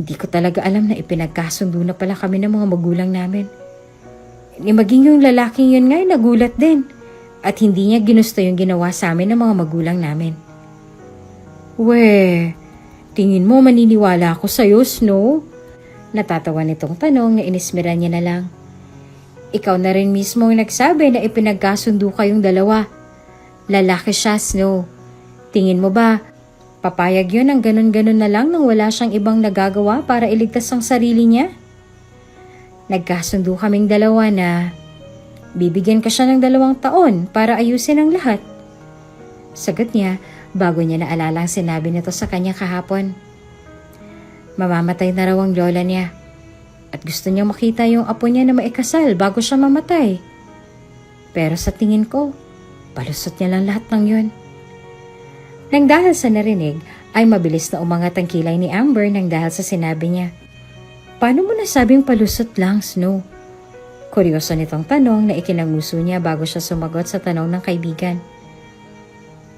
Hindi ko talaga alam na ipinagkasundo na pala kami ng mga magulang namin. Maging yung lalaking yun nga ay nagulat din at hindi niya ginusto yung ginawa sa amin ng mga magulang namin." "Weh, tingin mo maniniwala ako sa'yo, Snow?" Natatawa nitong tanong na inismiran niya na lang. "Ikaw na rin mismo ang nagsabi na ipinagkasundo kayong dalawa. Lalaki siya, Snow. Tingin mo ba, papayag yun ang ganun-ganun na lang nang wala siyang ibang nagagawa para iligtas ang sarili niya? Nagkasundo kaming dalawa na bibigyan ka siya ng 2 taon para ayusin ang lahat." Sagot niya bago niya naalala ang sinabi nito sa kanya kahapon. Mamamatay na raw ang lola niya at gusto niyang makita yung apo niya na maikasal bago siya mamatay. Pero sa tingin ko, palusot niya lang lahat ng yun. Nang dahil sa narinig, ay mabilis na umangat ang kilay ni Amber nang dahil sa sinabi niya. Paano mo nasabing palusot lang, Snow? Kuryoso nitong tanong na ikinanguso niya bago siya sumagot sa tanong ng kaibigan.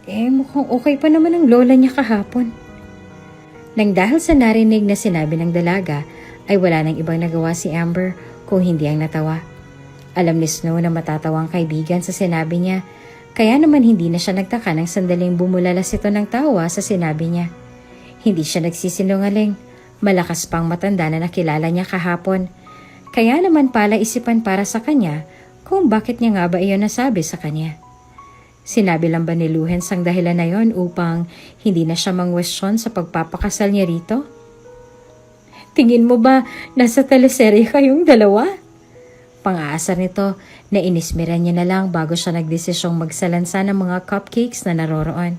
Mukhang okay pa naman ang lola niya kahapon. Nang dahil sa narinig na sinabi ng dalaga, ay wala nang ibang nagawa si Amber kung hindi ang natawa. Alam ni Snow na matatawa ang kaibigan sa sinabi niya, kaya naman hindi na siya nagtaka ng sandaling bumulalas ito ng tawa sa sinabi niya. Hindi siya nagsisinungaling, malakas pang matanda na nakilala niya kahapon. Kaya naman pala isipan para sa kanya kung bakit niya nga ba iyon nasabi sa kanya. Sinabi lang ba ni Luhens ang dahilan na yon upang hindi na siya mangwestiyon sa pagpapakasal niya rito? Tingin mo ba nasa teleserye kayong dalawa? Pang-aasar nito na inismiran niya na lang bago siya nagdesisyong magsalansa ng mga cupcakes na naroroon.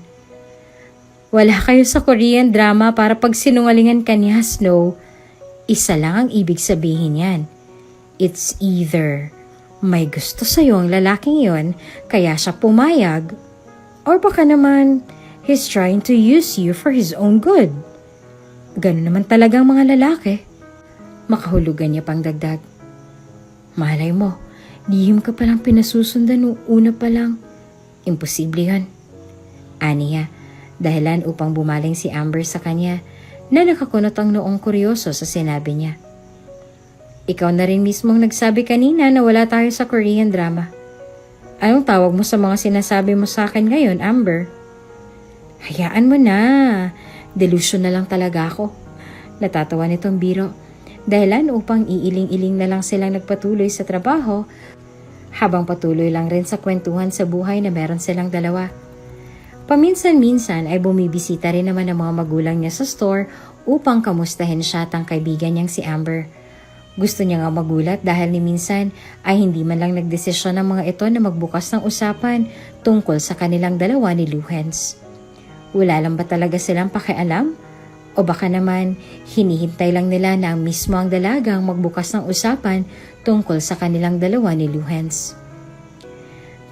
Wala kayo sa Korean drama para pagsinungalingan ka niya, Snow. Isa lang ang ibig sabihin yan. It's either may gusto sa'yo ang lalaking yon kaya siya pumayag, or baka naman he's trying to use you for his own good. Ganun naman talagang mga lalaki. Makahulugan niya pang dagdag. Malay mo, lihim ka palang pinasusundan nung una pa lang. Imposible yun. Aniya, dahilan upang bumaling si Amber sa kanya na nakakunot ang noong kuryoso sa sinabi niya. Ikaw na rin mismong nagsabi kanina na wala tayo sa Korean drama. Anong tawag mo sa mga sinasabi mo sa akin ngayon, Amber? Hayaan mo na. Delusion na lang talaga ako. Natatawa nitong biro. Dahilan upang iiling-iling na lang silang nagpatuloy sa trabaho habang patuloy lang rin sa kwentuhan sa buhay na meron silang dalawa. Paminsan-minsan ay bumibisita rin naman ang mga magulang niya sa store upang kamustahin siya at ang kaibigan niyang si Amber. Gusto niya nga magulat dahil ni minsan ay hindi man lang nagdesisyon ng mga ito na magbukas ng usapan tungkol sa kanilang dalawa ni Luhens. Wala lang ba talaga silang pakialam? O baka naman hinihintay lang nila na ang mismo ang dalagang magbukas ng usapan tungkol sa kanilang dalawa ni Luhens.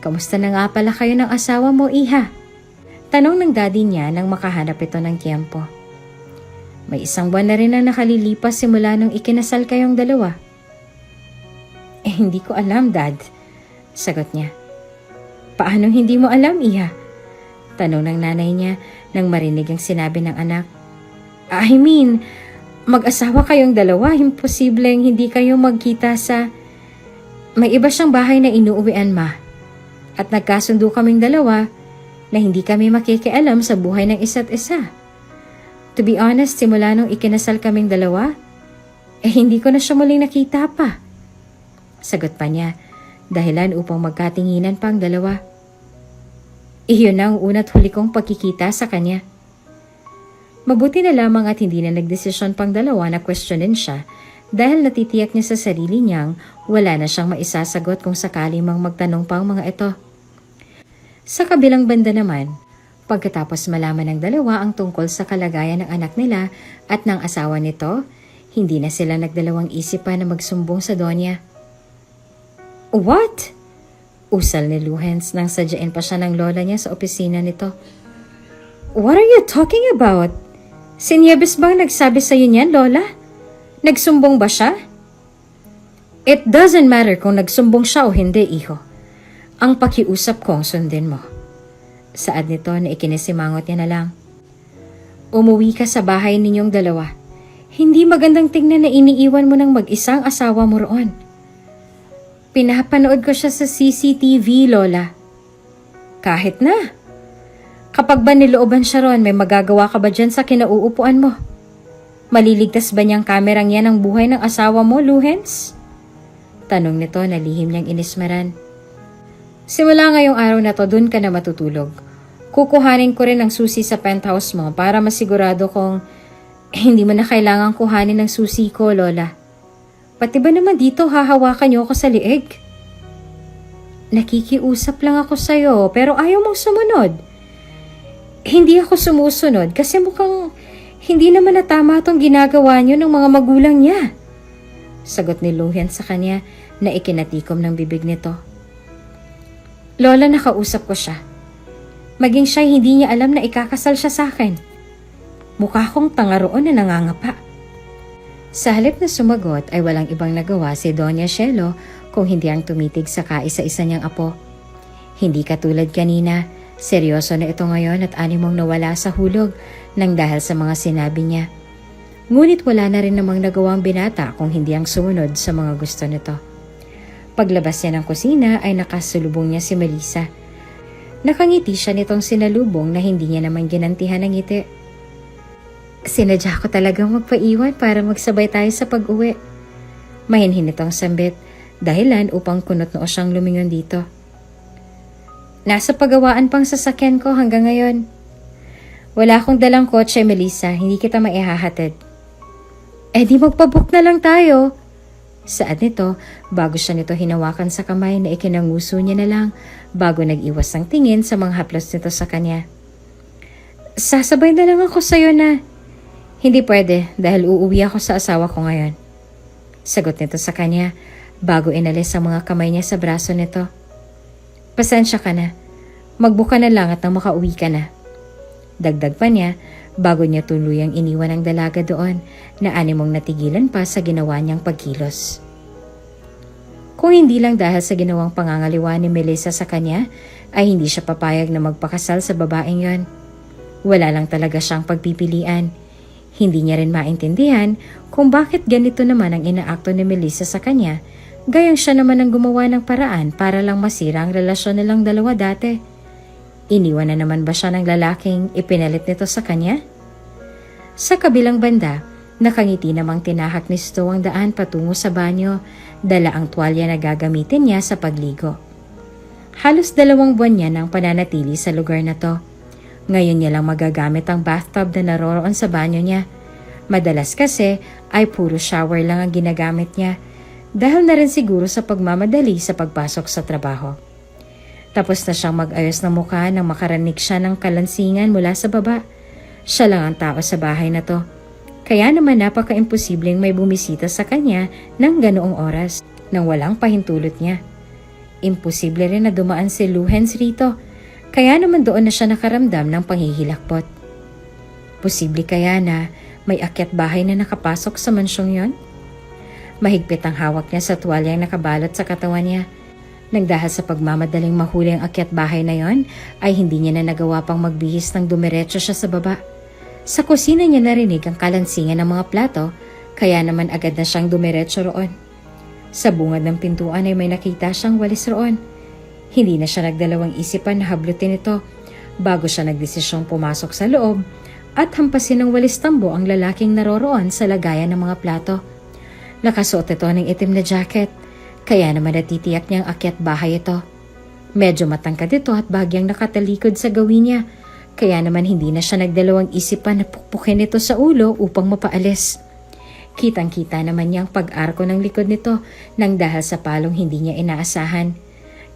Kamusta na nga pala kayo ng asawa mo, Iha? Tanong ng daddy niya nang makahanap ito ng tiempo. May 1 buwan na rin na nakalilipas simula nung ikinasal kayong dalawa. Hindi ko alam, Dad. Sagot niya. Paano hindi mo alam, Iha? Tanong ng nanay niya nang marinig ang sinabi ng anak. I mean, mag-asawa kayong dalawa, imposibleng hindi kayo magkita sa... May iba siyang bahay na inuuwian, Ma. At nagkasundo kaming dalawa na hindi kami makikialam sa buhay ng isa't isa. To be honest, simula nung ikinasal kaming dalawa, hindi ko na siya muling nakita pa. Sagot pa niya, dahilan upang magkatinginan pa ang dalawa. Iyon na ang una't huli kong pagkikita sa kanya. Mabuti na lamang at hindi na nagdesisyon pang dalawa na questionin siya dahil natitiyak niya sa sarili niyang wala na siyang maisasagot kung sakali mang magtanong pa ang mga ito. Sa kabilang banda naman, pagkatapos malaman ng dalawa ang tungkol sa kalagayan ng anak nila at ng asawa nito, hindi na sila nagdalawang isip pa na magsumbong sa Donya. What? Usal ni Luhens nang sadyain pa siya ng lola niya sa opisina nito. What are you talking about? Si Nieves bang nagsabi sa iyo niyan, Lola? Nagsumbong ba siya? It doesn't matter kung nagsumbong siya o hindi, iho. Ang pakiusap ko ang sundin mo. Saad nito na ikinisimangot niya na lang. Umuwi ka sa bahay ninyong dalawa. Hindi magandang tingnan na iniiwan mo ng mag-isang asawa mo roon. Pinapanood ko siya sa CCTV, Lola. Kahit na. Kapag ba nilooban siya ron, may magagawa ka ba dyan sa kinauupuan mo? Maliligtas ba niyang kamerang yan ang buhay ng asawa mo, Luhens? Tanong nito na lihim niyang inismaran. Simula ngayong araw na to, dun ka na matutulog. Kukuhanin ko rin ang susi sa penthouse mo para masigurado kong hindi mo na kailangang kuhanin ng susi ko, Lola. Pati ba naman dito hahawakan niyo ako sa liig? Nakikiusap lang ako sa'yo pero ayaw mong sumunod. Hindi ako sumusunod kasi mukhang hindi naman natama itong ginagawa niyo ng mga magulang niya. Sagot ni Luhen sa kanya na ikinatikom ng bibig nito. Lola, nakausap ko siya. Maging siya hindi niya alam na ikakasal siya sa akin. Mukha kong tanga roon na nangangapa. Sa halip na sumagot ay walang ibang nagawa si Doña Shelo kung hindi ang tumitig sa kaisa-isa niyang apo. Hindi katulad kanina, seryoso na ito ngayon at animong nawala sa hulog nang dahil sa mga sinabi niya. Ngunit wala na rin namang nagawang binata kung hindi ang sumunod sa mga gusto nito. Paglabas niya ng kusina ay nakasulubong niya si Melissa. Nakangiti siya nitong sinalubong na hindi niya naman ginantihan ng ngiti. Sinadya ko talagang magpaiwan para magsabay tayo sa pag-uwi. Mahinhin itong sambit, dahilan upang kunot noo siyang lumingon dito. Nasa pagawaan pang sasakyan ko hanggang ngayon. Wala akong dalang kotse, Melissa, hindi kita maihahatid. Di magpabook na lang tayo. Saad nito, bago siya nito hinawakan sa kamay na ikinanguso niya na lang bago nag-iwas ng tingin sa mga haplos nito sa kanya. Sasabay na lang ako sa'yo na. Hindi pwede dahil uuwi ako sa asawa ko ngayon. Sagot nito sa kanya bago inalis ang mga kamay niya sa braso nito. Pasensya ka na. Magbuka na lang at nang makauwi ka na. Dagdag pa niya bago niya tuluyang iniwan ang dalaga doon na animong natigilan pa sa ginawa niyang pagkilos. Kung hindi lang dahil sa ginawang pangangaliwa ni Melissa sa kanya ay hindi siya papayag na magpakasal sa babaeng yon. Wala lang talaga siyang pagpipilian. Hindi niya rin maintindihan kung bakit ganito naman ang inaakto ni Melissa sa kanya, gayang siya naman ang gumawa ng paraan para lang masira ang relasyon nilang dalawa dati. Iniwan na naman ba siya ng lalaking ipinalit nito sa kanya? Sa kabilang banda, nakangiti namang tinahak ni Sto ang daan patungo sa banyo, dala ang tuwalya na gagamitin niya sa pagligo. Halos 2 buwan niya nang pananatili sa lugar na to. Ngayon niya lang magagamit ang bathtub na naroroon sa banyo niya. Madalas kasi ay puro shower lang ang ginagamit niya dahil na rin siguro sa pagmamadali sa pagpasok sa trabaho. Tapos na siyang mag-ayos ng mukha nang makaranig siya ng kalansingan mula sa baba. Siya lang ang tao sa bahay na to. Kaya naman napaka-imposibleng may bumisita sa kanya ng ganoong oras nang walang pahintulot niya. Imposible rin na dumaan si Luhens rito. Kaya naman doon na siya nakaramdam ng panghihilakbot. Posible kaya na may akyat bahay na nakapasok sa mansyong yon? Mahigpit ang hawak niya sa tuwalyang nakabalot sa katawan niya. Nang dahil sa pagmamadaling mahuli ang akyat bahay na yon, ay hindi niya na nagawa pang magbihis nang dumiretso siya sa baba. Sa kusina niya narinig ang kalansingan ng mga plato, kaya naman agad na siyang dumiretso roon. Sa bungad ng pintuan ay may nakita siyang walis roon. Hindi na siya nagdalawang isipan na hablutin ito bago siya nagdesisyong pumasok sa loob at hampasin ng walis tambo ang lalaking naroroon sa lagayan ng mga plato. Nakasuot ito ng itim na jacket, kaya naman natitiyak niyang akyat bahay ito. Medyo matangkad ito at bagyang nakatalikod sa gawin niya, kaya naman hindi na siya nagdalawang isipan na pukpukin ito sa ulo upang mapaalis. Kitang-kita naman niya ang pag-arko ng likod nito nang dahil sa palong hindi niya inaasahan.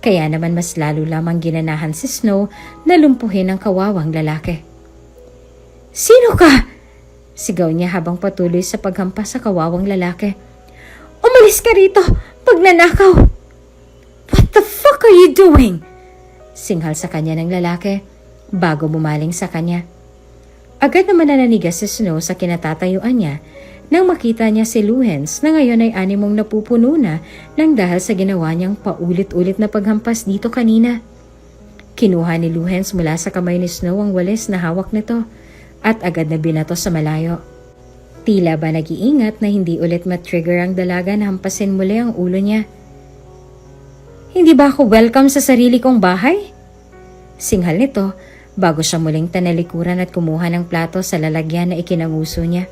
Kaya naman mas lalo lamang ginanahan si Snow na lumpuhin ang kawawang lalaki. Sino ka? Sigaw niya habang patuloy sa paghampas sa kawawang lalaki. Umalis ka rito! Pagnanakaw! What the fuck are you doing? Singhal sa kanya ng lalaki bago bumaling sa kanya. Agad naman nananigas si Snow sa kinatatayuan niya nang makita niya si Luhens na ngayon ay animong napupuno na nang dahil sa ginawa niyang paulit-ulit na paghampas dito kanina. Kinuha ni Luhens mula sa kamay ni Snow ang walis na hawak nito at agad na binato sa malayo. Tila ba nag-iingat na hindi ulit matrigger ang dalaga na hampasin muli ang ulo niya. Hindi ba ako welcome sa sarili kong bahay? Singhal nito bago siya muling tanalikuran at kumuha ng plato sa lalagyan na ikinanguso niya.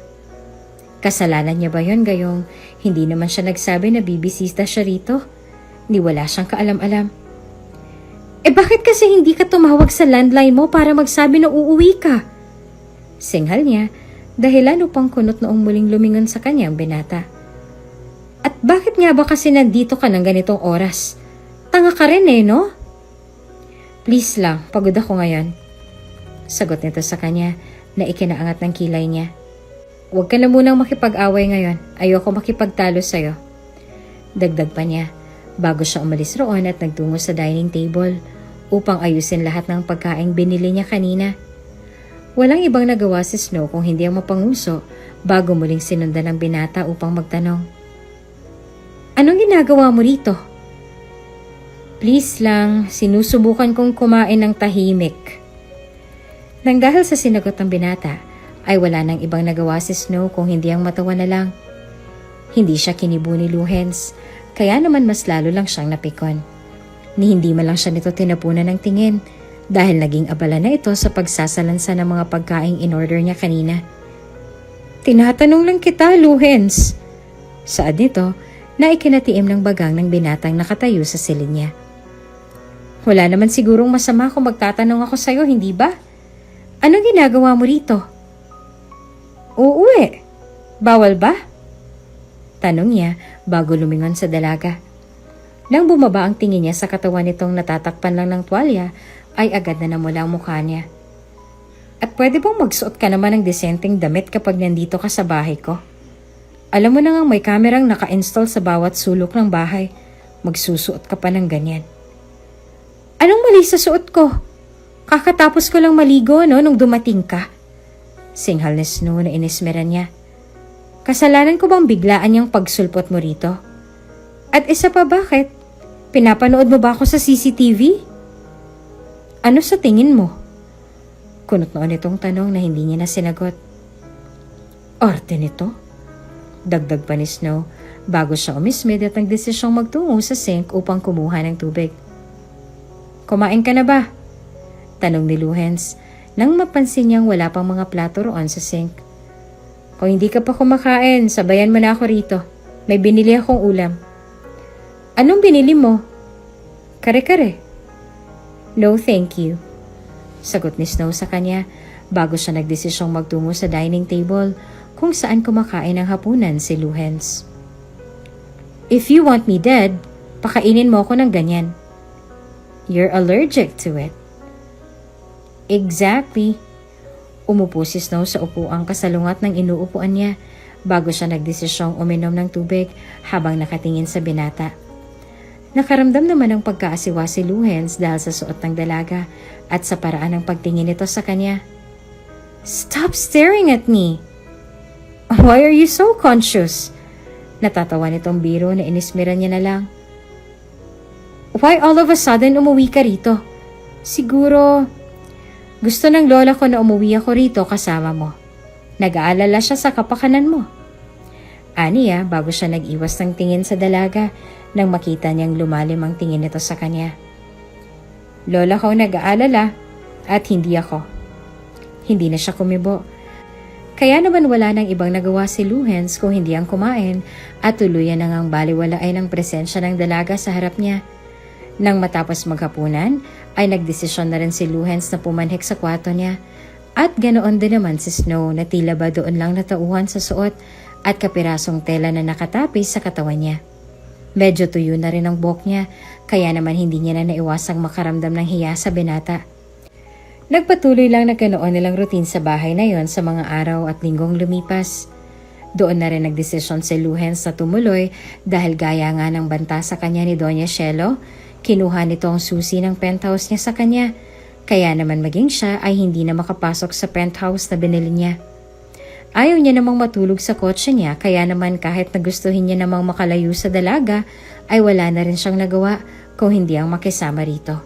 Kasalanan niya ba yon gayong hindi naman siya nagsabi na bibisita siya rito? Ni wala siyang kaalam-alam. Bakit kasi hindi ka tumawag sa landline mo para magsabi na uuwi ka? Singhal niya, dahilan upang kunot noong muling lumingon sa kanyang binata. At bakit nga ba kasi nandito ka ng ganitong oras? Tanga ka rin no? Please lang, pagod ako ngayon. Sagot nito sa kanya na ikinaangat ng kilay niya. Huwag ka na munang makipag-away ngayon. Ayoko makipagtalo sa'yo. Dagdag pa niya, bago siya umalis roon at nagtungo sa dining table upang ayusin lahat ng pagkaing binili niya kanina. Walang ibang nagawa si Snow kung hindi ang mapanguso bago muling sinundan ng binata upang magtanong. Anong ginagawa mo rito? Please lang, sinusubukan kong kumain ng tahimik. Nang dahil sa sinagot ng binata, ay wala nang ibang nagawa si Snow kung hindi ang matawa na lang. Hindi siya kinibo ni Luhens, kaya naman mas lalo lang siyang napikon. Ni hindi man lang siya nito tinapunan ng tingin dahil naging abala na ito sa pagsasalansa ng mga pagkaing in-order niya kanina. Tinatanong lang kita, Luhens. Saad nito na ikinatiim ng bagang ng binatang nakatayo sa silid niya. Wala naman sigurong masama kung magtatanong ako sa'yo, hindi ba? Anong ginagawa mo rito? Uuwi. Bawal ba? Tanong niya bago lumingon sa dalaga. Nang bumaba ang tingin niya sa katawan nitong natatakpan lang ng tuwalya, ay agad na namula ang mukha niya. At pwede bang magsuot ka naman ng disenteng damit kapag nandito ka sa bahay ko? Alam mo na ngang may kamerang naka-install sa bawat sulok ng bahay. Magsusuot ka pa ng ganyan. Anong mali sa suot ko? Kakatapos ko lang maligo nung dumating ka. Singhal ni Snow na inismeran niya. Kasalanan ko bang biglaan yung pagsulpot mo rito? At isa pa, bakit? Pinapanood mo ba ako sa CCTV? Ano sa tingin mo? Kunot noon itong tanong na hindi niya na sinagot. Arte nito? Dagdag pa ni Snow bago siya umismid at nagdesisyong magtungo sa sink upang kumuha ng tubig. Kumain ka na ba? Tanong ni Luhens nang mapansin niyang wala pang mga plato roon sa sink. Kung hindi ka pa kumakain, sabayan mo na ako rito. May binili akong ulam. Anong binili mo? Kare-kare. No, thank you. Sagot ni Snow sa kanya bago siya nagdesisyong magtungo sa dining table kung saan kumakain ng hapunan si Luhens. If you want me dead, pakainin mo ako ng ganyan. You're allergic to it. Exactly. Umupo si Snow sa upuang kasalungat ng inuupuan niya bago siya nagdesisyong uminom ng tubig habang nakatingin sa binata. Nakaramdam naman ng pagkaasiwa si Luhens dahil sa suot ng dalaga at sa paraan ng pagtingin nito sa kanya. Stop staring at me! Why are you so conscious? Natatawa nitong biro na inismiran niya na lang. Why all of a sudden umuwi ka rito? Siguro, gusto ng lola ko na umuwi ako rito kasama mo. Nag-aalala siya sa kapakanan mo. Aniya bago siya nag-iwas ng tingin sa dalaga nang makita niyang lumalim ang tingin nito sa kanya. Lola ko nag-aalala at hindi ako. Hindi na siya kumibo. Kaya naman wala nang ibang nagawa si Luhens kung hindi ang kumain at tuluyan na ngang baliwalaay ng presensya ng dalaga sa harap niya. Nang matapos maghapunan, ay nagdesisyon na rin si Luhens na pumanhik sa kwarto niya. At ganoon din naman si Snow na tila ba doon lang natauhan sa suot at kapirasong tela na nakatapis sa katawan niya. Medyo tuyo na rin ang buhok niya, kaya naman hindi niya na naiwasang makaramdam ng hiya sa binata. Nagpatuloy lang na ganoon nilang routine sa bahay na yon sa mga araw at linggong lumipas. Doon na rin nagdesisyon si Luhens na tumuloy dahil gaya nga ng banta sa kanya ni Doña Shelo, kinuha nito ang susi ng penthouse niya sa kanya, kaya naman maging siya ay hindi na makapasok sa penthouse na binili niya. Ayaw niya namang matulog sa kotse niya, kaya naman kahit nagustuhin niya namang makalayo sa dalaga, ay wala na rin siyang nagawa kung hindi ang makisama rito.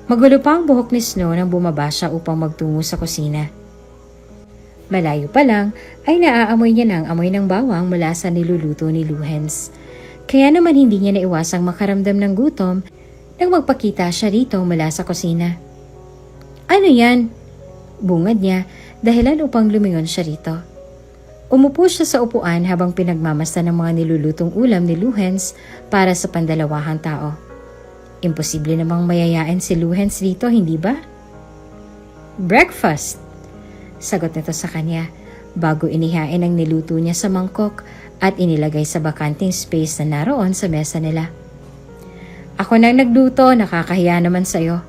Magulo pa ang buhok ni Snow nang bumaba siya upang magtungo sa kusina. Malayo pa lang ay naaamoy niya ng amoy ng bawang mula sa niluluto ni Luhens. Kaya naman hindi niya naiwasang makaramdam ng gutom nang magpakita siya rito mula sa kusina. Ano yan? Bungad niya dahilan upang lumingon siya rito. Umupo siya sa upuan habang pinagmamasdan ng mga nilulutong ulam ni Luhens para sa pandalawahang tao. Imposible namang mayayain si Luhens rito, hindi ba? Breakfast! Sagot nito sa kanya bago inihain ang niluto niya sa mangkok at inilagay sa bakanting space na naroon sa mesa nila. Ako nang nagluto, nakakahiya naman sa'yo.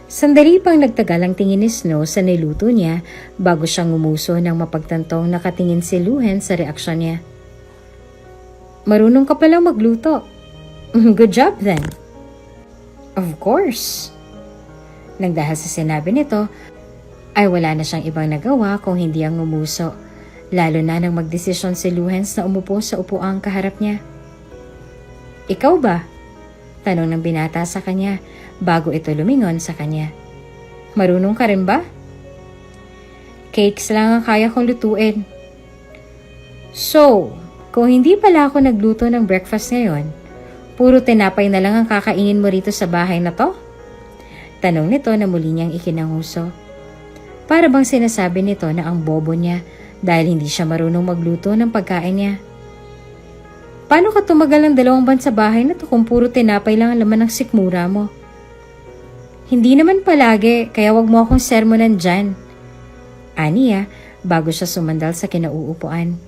Sandali pang nagtagal ang tingin ni Snow sa niluto niya bago siyang ngumuso ng mapagtantong nakatingin si Luhens sa reaksyon niya. Marunong ka palang magluto. Good job then. Of course. Nang dahil sa sinabi nito, ay wala na siyang ibang nagawa kung hindi ang ngumuso, lalo na nang magdesisyon si Luhens na umupo sa upuang kaharap niya. Ikaw ba? Tanong ng binata sa kanya bago ito lumingon sa kanya. Marunong ka rin ba? Cakes lang ang kaya kong lutuin. So, kung hindi pala ako nagluto ng breakfast ngayon, puro tinapay na lang ang kakainin mo rito sa bahay na to? Tanong nito na muli niyang ikinanguso. Para bang sinasabi nito na ang bobo niya dahil hindi siya marunong magluto ng pagkain niya. Paano ka tumagal ng 2 buwan sa bahay na to kung puro tinapay lang ang laman ng sikmura mo? Hindi naman palagi, kaya wag mo akong sermonan dyan. Aniya, bago siya sumandal sa kinauupuan.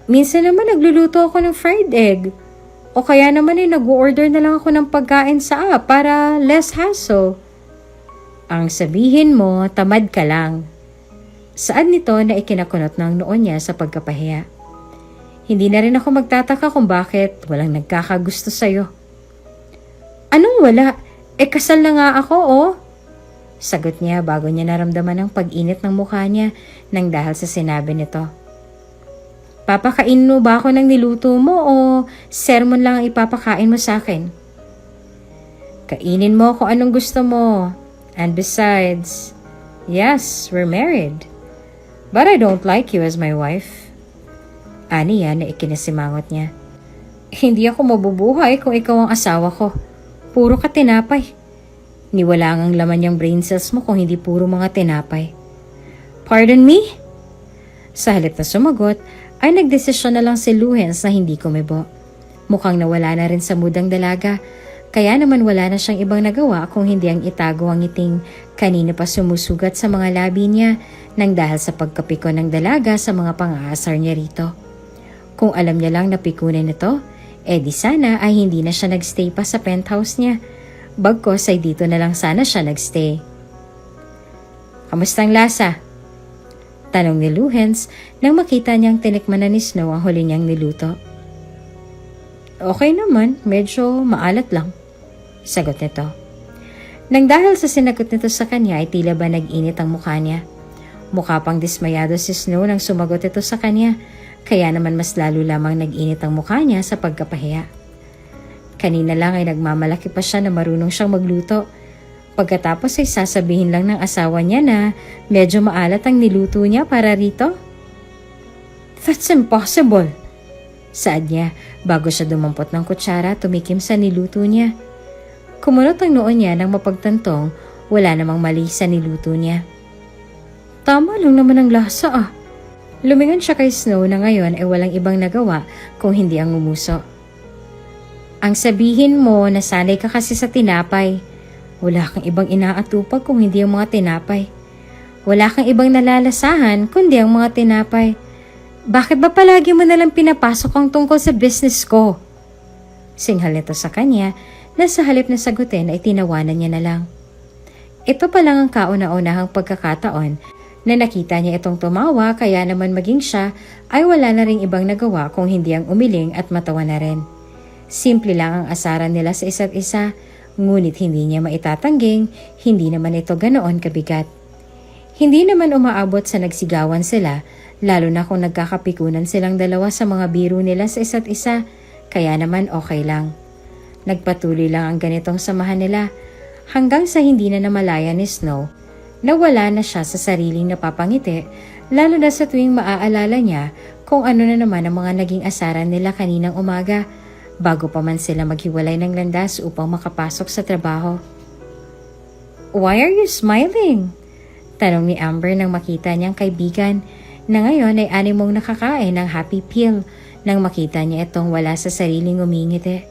Minsan naman nagluluto ako ng fried egg. O kaya naman nag-order na lang ako ng pagkain sa app para less hassle. Ang sabihin mo, tamad ka lang. Saad nito na ikinakunot ng noon niya sa pagkapahiya. Hindi na rin ako magtataka kung bakit walang nagkakagusto sa'yo. Anong wala? Kasal na nga ako, oh. Sagot niya bago niya naramdaman ang pag-init ng mukha niya nang dahil sa sinabi nito. Papakain mo ba ako ng niluto mo o sermon lang ang ipapakain mo sa akin? Kainin mo kung anong gusto mo. And besides, yes, we're married. But I don't like you as my wife. Aniya na ikinasimangot niya. Hindi ako mabubuhay kung ikaw ang asawa ko. Puro ka tinapay. Niwala ngang laman yung brain cells mo kung hindi puro mga tinapay. Pardon me? Sa halip na sumagot, ay nagdesisyon na lang si Luhens na hindi kumibo. Mukhang nawala na rin sa mudang dalaga, kaya naman wala na siyang ibang nagawa kung hindi ang itago ang ngiting kanina pa sumusugat sa mga labi niya nang dahil sa pagkapiko ng dalaga sa mga pang-aasar niya rito. Kung alam niya lang na pikunin ito, di sana ay hindi na siya nagstay pa sa penthouse niya. Bagkos ay dito na lang sana siya nagstay. Kamusta ang lasa? Tanong ni Luhens nang makita niyang tinikman na ni Snow ang huli niyang niluto. Okay naman, medyo maalat lang. Sagot nito. Nang dahil sa sinagot nito sa kanya ay tila ba nag-init ang mukha niya. Mukha pang dismayado si Snow nang sumagot ito sa kanya, kaya naman mas lalo lamang nag-init ang mukha niya sa pagkapahiya. Kanina lang ay nagmamalaki pa siya na marunong siyang magluto. Pagkatapos ay sasabihin lang ng asawa niya na medyo maalat ang niluto niya para rito. That's impossible. Saad niya bago siya dumampot ng kutsara tumikim sa niluto niya. Kumunot ang noon niya nang mapagtantong wala namang mali sa niluto niya. Tama lang naman ang lasa ah. Lumingon siya kay Snow na ngayon ay walang ibang nagawa kung hindi ang ngumuso. Ang sabihin mo na sanay ka kasi sa tinapay. Wala kang ibang inaatupag kung hindi ang mga tinapay. Wala kang ibang nalalasahan kundi ang mga tinapay. Bakit ba palagi mo nalang pinapasok ang tungkol sa business ko? Singhal nito sa kanya na sa halip na sagutin ay tinawanan niya na lang. Ito pa lang ang kauna-unahang pagkakataon na nakita niya itong tumawa kaya naman maging siya ay wala na ring ibang nagawa kung hindi ang umiling at matawa na rin. Simple lang ang asaran nila sa isa't isa, ngunit hindi niya maitatangging hindi naman ito ganoon kabigat. Hindi naman umaabot sa nagsigawan sila, lalo na kung nagkakapikunan silang dalawa sa mga biro nila sa isa't isa, kaya naman okay lang. Nagpatuloy lang ang ganitong samahan nila, hanggang sa hindi na namalaya ni Snow, nawala na siya sa sariling napapangiti, lalo na sa tuwing maaalala niya kung ano na naman ang mga naging asaran nila kaninang umaga, bago pa man sila maghiwalay ng landas upang makapasok sa trabaho. Why are you smiling? Tanong ni Amber nang makita niyang kaibigan na ngayon ay animong nakakain ng happy pill nang makita niya itong wala sa sariling umingiti.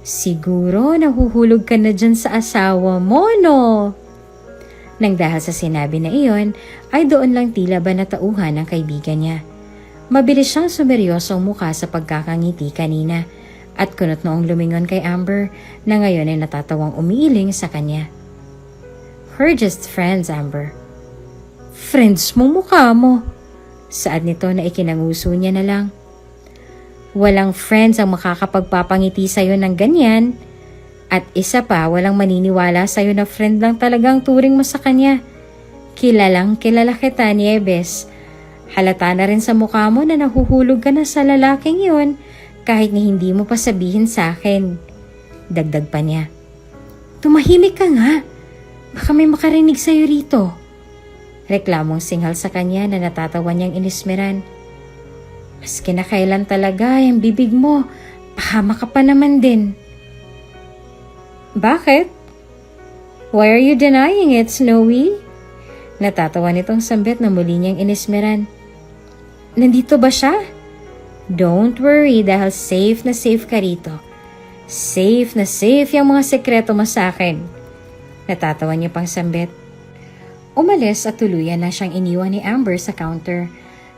Siguro nahuhulog ka na dyan sa asawa mo, no? Nang dahil sa sinabi na iyon, ay doon lang tila ba natauhan ng kaibigan niya. Mabilis siyang sumeryosong mukha sa pagkakangiti kanina at kunot noong lumingon kay Amber na ngayon ay natatawang umiiling sa kanya. We're just friends, Amber. Friends mo mukha mo. Saad nito na ikinanguso niya na lang. Walang friends ang makakapagpapangiti sa'yo ng ganyan. At isa pa, walang maniniwala sa'yo na friend lang talagang turing mo sa kanya. Kilalang kilala kita, Nieves. Halata na rin sa mukha mo na nahuhulog ka na sa lalaking yun kahit na hindi mo pa sabihin sa akin. Dagdag pa niya. Tumahimik ka nga. Baka may makarinig sa'yo rito. Reklamong singhal sa kanya na natatawa niyang inismeran. Mas kinakailan talaga yung bibig mo. Pahama ka pa naman din. Bakit? Why are you denying it, Snowy? Natatawa nitong sambit na muli niyang inismeran. Nandito ba siya? Don't worry dahil safe na safe ka rito. Safe na safe yung mga sekreto mo sa akin. Natatawa niya pang sambit. Umalis at tuluyan na siyang iniwan ni Amber sa counter.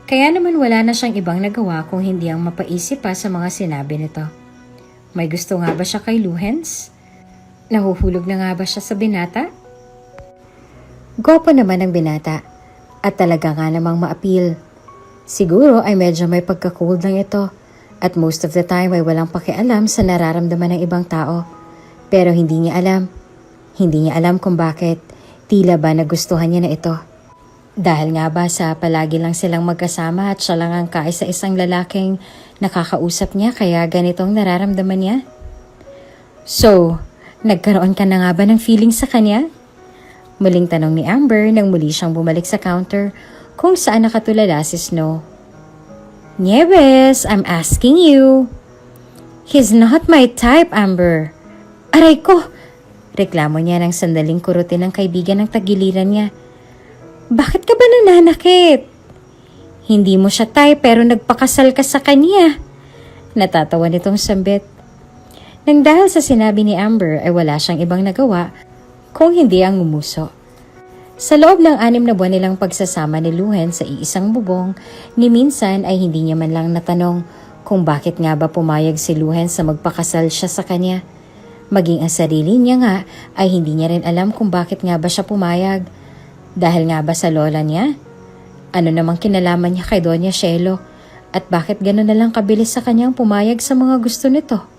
Kaya naman wala na siyang ibang nagawa kung hindi ang mapaisip pa sa mga sinabi nito. May gusto nga ba siya kay Luhens? Nahuhulog na nga ba siya sa binata? Gwapo naman ang binata at talaga nga namang ma-appeal. Siguro ay medyo may pagka-cold lang ito at most of the time ay walang pakialam sa nararamdaman ng ibang tao. Pero hindi niya alam. Hindi niya alam kung bakit. Tila ba nagustuhan niya na ito. Dahil nga ba sa palagi lang silang magkasama at siya lang ang kaisa-isang lalaking nakakausap niya kaya ganitong nararamdaman niya? So, nagkaroon ka na nga ba ng feeling sa kanya? Muling tanong ni Amber nang muli siyang bumalik sa counter kung saan nakatulala si Snow. Nieves, I'm asking you. He's not my type, Amber. Aray ko! Reklamo niya ng sandaling kurutin ng kaibigan ng tagiliran niya. Bakit ka ba nananakit? Hindi mo siya type pero nagpakasal ka sa kanya. Natatawa nitong sambit. Nang dahil sa sinabi ni Amber ay wala siyang ibang nagawa kung hindi ang ngumuso. Sa loob ng 6 na buwan nilang pagsasama ni Luhen sa iisang bubong, ni minsan ay hindi niya man lang natanong kung bakit nga ba pumayag si Luhen sa magpakasal siya sa kanya. Maging ang sarili niya nga ay hindi niya rin alam kung bakit nga ba siya pumayag. Dahil nga ba sa lola niya? Ano namang kinalaman niya kay Doña Shelo? At bakit gano'n na lang kabilis sa kanyang pumayag sa mga gusto nito?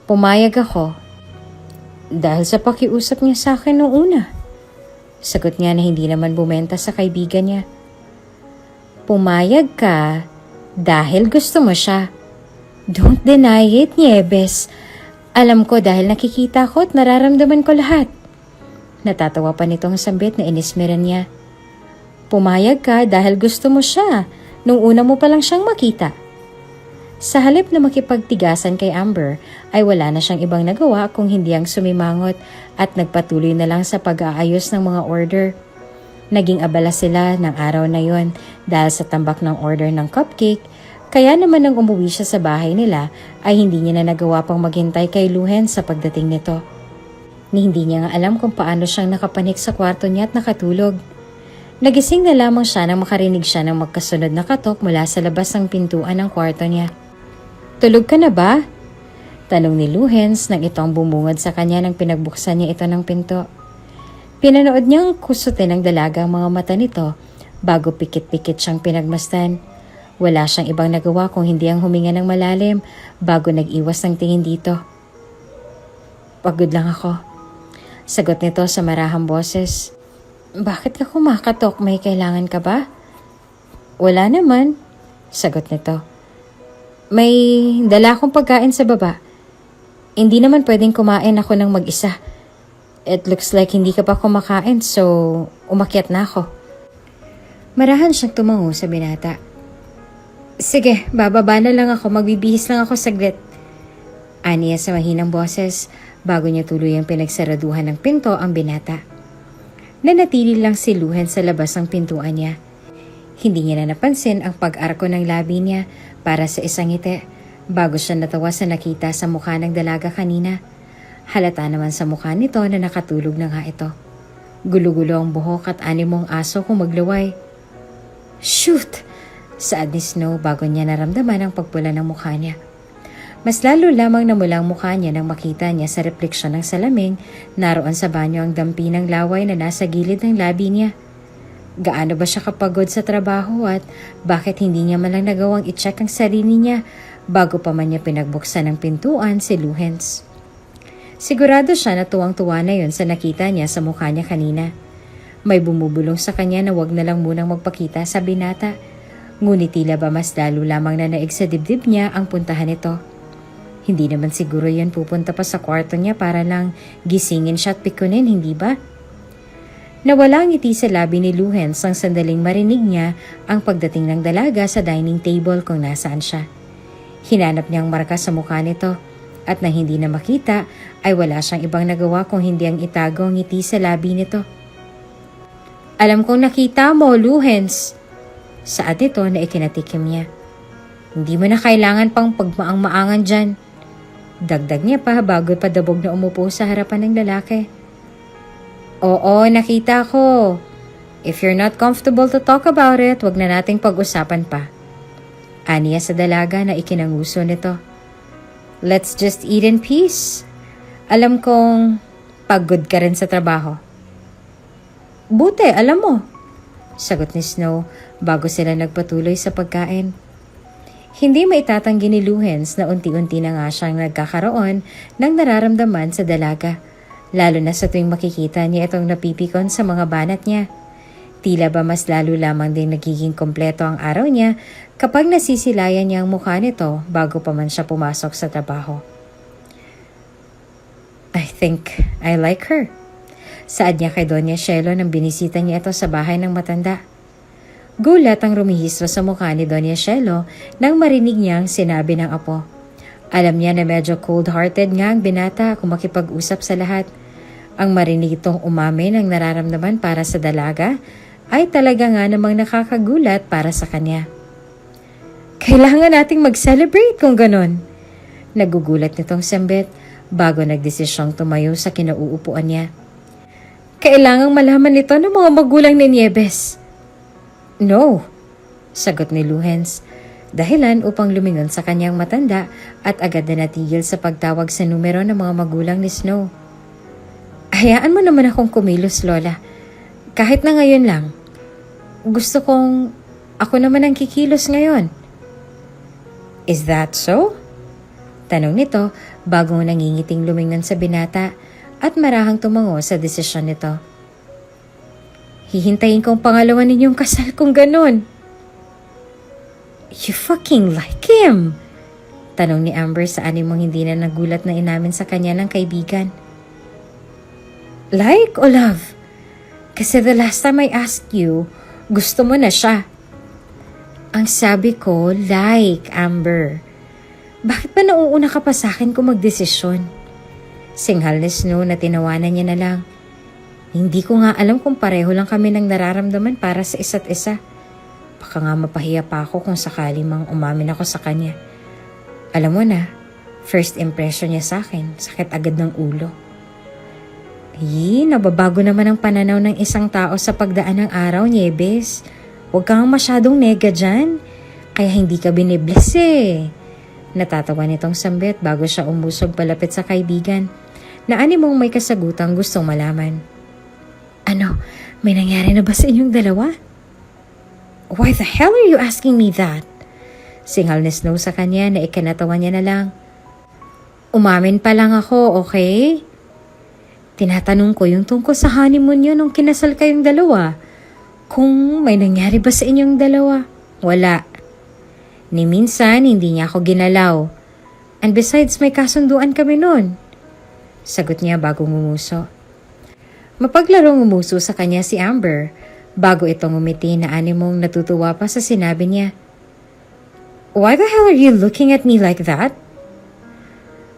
Pumayag ako dahil sa pakiusap niya sa akin noong una. Sagot niya na hindi naman bumenta sa kaibigan niya. Pumayag ka dahil gusto mo siya. Don't deny it, Nieves. Alam ko dahil nakikita ko at nararamdaman ko lahat. Natatawa pa nitong sambit na inismeran niya. Pumayag ka dahil gusto mo siya nung una mo pa lang siyang makita. Sa halip na makipagtigasan kay Amber ay wala na siyang ibang nagawa kung hindi ang sumimangot at nagpatuloy na lang sa pag-aayos ng mga order. Naging abala sila ng araw na yon dahil sa tambak ng order ng cupcake, kaya naman nang umuwi siya sa bahay nila ay hindi niya na nagawa pang maghintay kay Luhen sa pagdating nito. Hindi niya nga alam kung paano siyang nakapanik sa kwarto niya at nakatulog. Nagising na lamang siya nang makarinig siya ng magkasunod na katok mula sa labas ng pintuan ng kwarto niya. Tulog ka na ba? Tanong ni Luhens nang ito ang bumungad sa kanya nang pinagbuksan niya ito ng pinto. Pinanood niyang kusutin ng dalaga ang mga mata nito bago pikit-pikit siyang pinagmasdan. Wala siyang ibang nagawa kung hindi ang huminga ng malalim bago nag-iwas ng tingin dito. Pagod lang ako. Sagot nito sa marahang boses. Bakit ka kumakatok? May kailangan ka ba? Wala naman. Sagot nito. May dala akong pagkain sa baba. Hindi naman pwedeng kumain ako ng mag-isa. It looks like hindi ka pa kumakain so umakyat na ako. Marahan siyang tumango sa binata. Sige, bababa na lang ako. Magbibihis lang ako saglit. Aniya sa mahinang boses bago niya tuloy ang pinagsaraduhan ng pinto ang binata. Nanatili lang si Luhen sa labas ng pintuan niya. Hindi niya na napansin ang pag-arko ng labi niya para sa isang ngiti bago siya natawa sa nakita sa mukha ng dalaga kanina. Halata naman sa mukha nito na nakatulog na nga ito. Gulo-gulo ang buhok at animong aso kung maglaway. Shoot! Saad ni Snow bago niya naramdaman ang pagpula ng mukha niya. Mas lalo lamang namula ang mukha niya nang makita niya sa refleksyon ng salaming naroon sa banyo ang dampi ng laway na nasa gilid ng labi niya. Gaano ba siya kapagod sa trabaho at bakit hindi niya malang nagawang i-check ang sarili niya bago pa man niya pinagbuksan ng pintuan si Luhens. Sigurado siya na tuwang-tuwa na yon sa nakita niya sa mukha niya kanina. May bumubulong sa kanya na wag na lang munang magpakita sa binata. Ngunit tila ba mas lalo lamang na naig sa dibdib niya ang puntahan ito. Hindi naman siguro yan pupunta pa sa kwarto niya para lang gisingin siya at pikunin, hindi ba? Nawala ang ngiti sa labi ni Luhens ang sandaling marinig niya ang pagdating ng dalaga sa dining table kung nasaan siya. Hinanap niyang marka sa mukha nito at nang hindi na makita ay wala siyang ibang nagawa kung hindi ang itago ang ngiti sa labi nito. Alam kong nakita mo, Luhens. Saad ito na ikinatikim niya. Hindi mo na kailangan pang pagmaang-maangan dyan. Dagdag niya pa bago padabog na umupo sa harapan ng lalaki. Oo, nakita ko. If you're not comfortable to talk about it, wag na nating pag-usapan pa. Aniya sa dalaga na ikinanguso nito. Let's just eat in peace. Alam kong pagod ka rin sa trabaho. Buti, alam mo. Sagot ni Snow bago sila nagpatuloy sa pagkain. Hindi maitatanggi ni Luhens na unti-unti na nga siyang nagkakaroon ng nararamdaman sa dalaga. Lalo na sa tuwing makikita niya itong napipikon sa mga banat niya. Tila ba mas lalo lamang din nagiging kompleto ang araw niya kapag nasisilayan niya ang mukha nito bago pa man siya pumasok sa trabaho. I think I like her. Saad niya kay Doña Shelo nang binisita niya ito sa bahay ng matanda. Gulat ang rumihistro sa mukha ni Doña Shelo nang marinig niyang sinabi ng apo. Alam niya na medyo cold-hearted nga ang binata kung makipag-usap sa lahat. Ang marinig itong umamin ang nararamdaman para sa dalaga ay talaga nga namang nakakagulat para sa kanya. Kailangan nating mag-celebrate kung ganon. Nagugulat nitong sambit bago nagdesisyong tumayo sa kinauupuan niya. Kailangang malaman nito ng mga magulang ni Nieves. No, sagot ni Luhens. Dahilan upang lumingon sa kanyang matanda at agad na natigil sa pagtawag sa numero ng mga magulang ni Snow. Hayaan mo naman akong kumilos, Lola. Kahit na ngayon lang. Gusto kong ako naman ang kikilos ngayon. Is that so? Tanong nito bago nangingiting lumingon sa binata at marahang tumango sa desisyon nito. Hihintayin kong pangalawa ninyong kasal kung ganon. You fucking like him? Tanong ni Amber sa animong hindi na nagulat na inamin sa kanya ng kaibigan. Like o love? Kasi the last time I asked you, gusto mo na siya. Ang sabi ko, like, Amber. Bakit ba nauuna ka pa sa akin kung magdesisyon? Singhal ni Snow na tinawanan niya na lang. Hindi ko nga alam kung pareho lang kami ng nararamdaman para sa isa't isa. Baka nga mapahiya pa ako kung sakali mang umamin ako sa kanya. Alam mo na, first impression niya sa akin, sakit agad ng ulo. Nababago naman ang pananaw ng isang tao sa pagdaan ng araw, Nieves. Huwag kang masyadong nega dyan. Kaya hindi ka binibless eh. Natatawa nitong sambit bago siya umusog palapit sa kaibigan na animong may kasagutang gustong malaman. Ano, may nangyari na ba sa inyong dalawa? Why the hell are you asking me that? Singhal ni Snow sa kanya na ikinatawa niya na lang. Umamin pa lang ako, okay? Tinatanong ko yung tungkol sa honeymoon niyo nung kinasal kayong dalawa. Kung may nangyari ba sa inyong dalawa? Wala. Ni minsan, hindi niya ako ginalaw. And besides, may kasunduan kami nun. Sagot niya bago ngumuso. Mapaglarong ngumuso sa kanya si Amber bago itong umiti na animong natutuwa pa sa sinabi niya. Why the hell are you looking at me like that?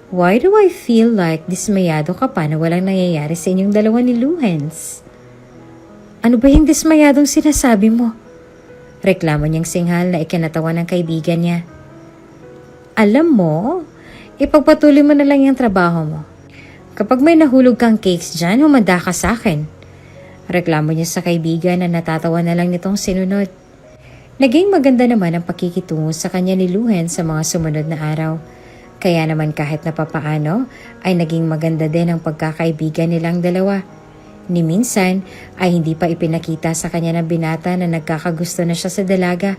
Why do I feel like dismayado ka pa na walang nangyayari sa inyong dalawa ni Luhens? Ano ba yung dismayadong sinasabi mo? Reklamo niyang singhal na ikinatawa ng kaibigan niya. Alam mo, ipagpatuloy mo na lang yung trabaho mo. Kapag may nahulog kang cakes dyan, humanda ka sa akin. Reklamo niya sa kaibigan na natatawa na lang nitong sinunod. Naging maganda naman ang pakikitungo sa kanya ni Luhens sa mga sumunod na araw. Kaya naman kahit na papaano ay naging maganda din ang pagkakaibigan nilang dalawa. Ni minsan ay hindi pa ipinakita sa kanya ng binata na nagkakagusto na siya sa dalaga.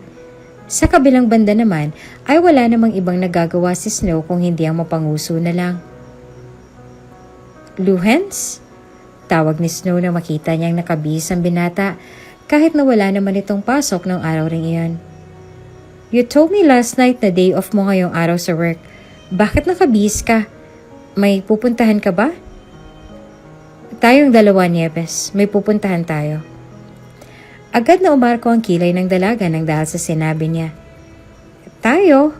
Sa kabilang banda naman ay wala namang ibang nagagawa si Snow kung hindi ang mapanguso na lang. Luhens? Tawag ni Snow na makita niyang nakabihis ang binata kahit na wala naman itong pasok ng araw ring iyon. You told me last night na day off mo ngayong araw sa work. Bakit nakabihis ka? May pupuntahan ka ba? Tayong dalawa, Nieves. May pupuntahan tayo. Agad na umarko ang kilay ng dalaga nang dahil sa sinabi niya. Tayo?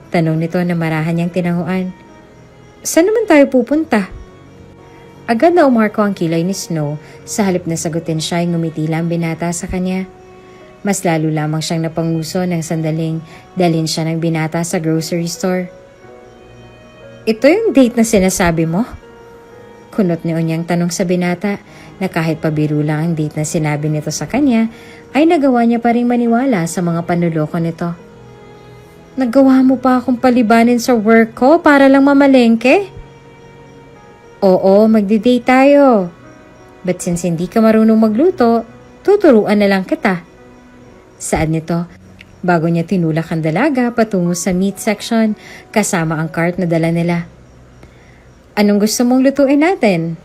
Tanong nito na marahan niyang tinanguan. Saan naman tayo pupunta? Agad na umarko ang kilay ni Snow sa halip na sagutin siya ay ngumiti lang binata sa kanya. Mas lalo lamang siyang napanguso ng sandaling dalhin siya ng binata sa grocery store. Ito yung date na sinasabi mo? Kunot ni Onyang tanong sa binata na kahit pabiro lang ang date na sinabi nito sa kanya ay nagawa niya pa rin maniwala sa mga panuloko nito. Nagawa mo pa akong palibanin sa work ko para lang mamalengke? Oo, magdi-date tayo. But since hindi ka marunong magluto, tuturuan na lang kita. Saan nito? Bago niya tinulak ang dalaga patungo sa meat section kasama ang cart na dala nila. Anong gusto mong lutuin natin?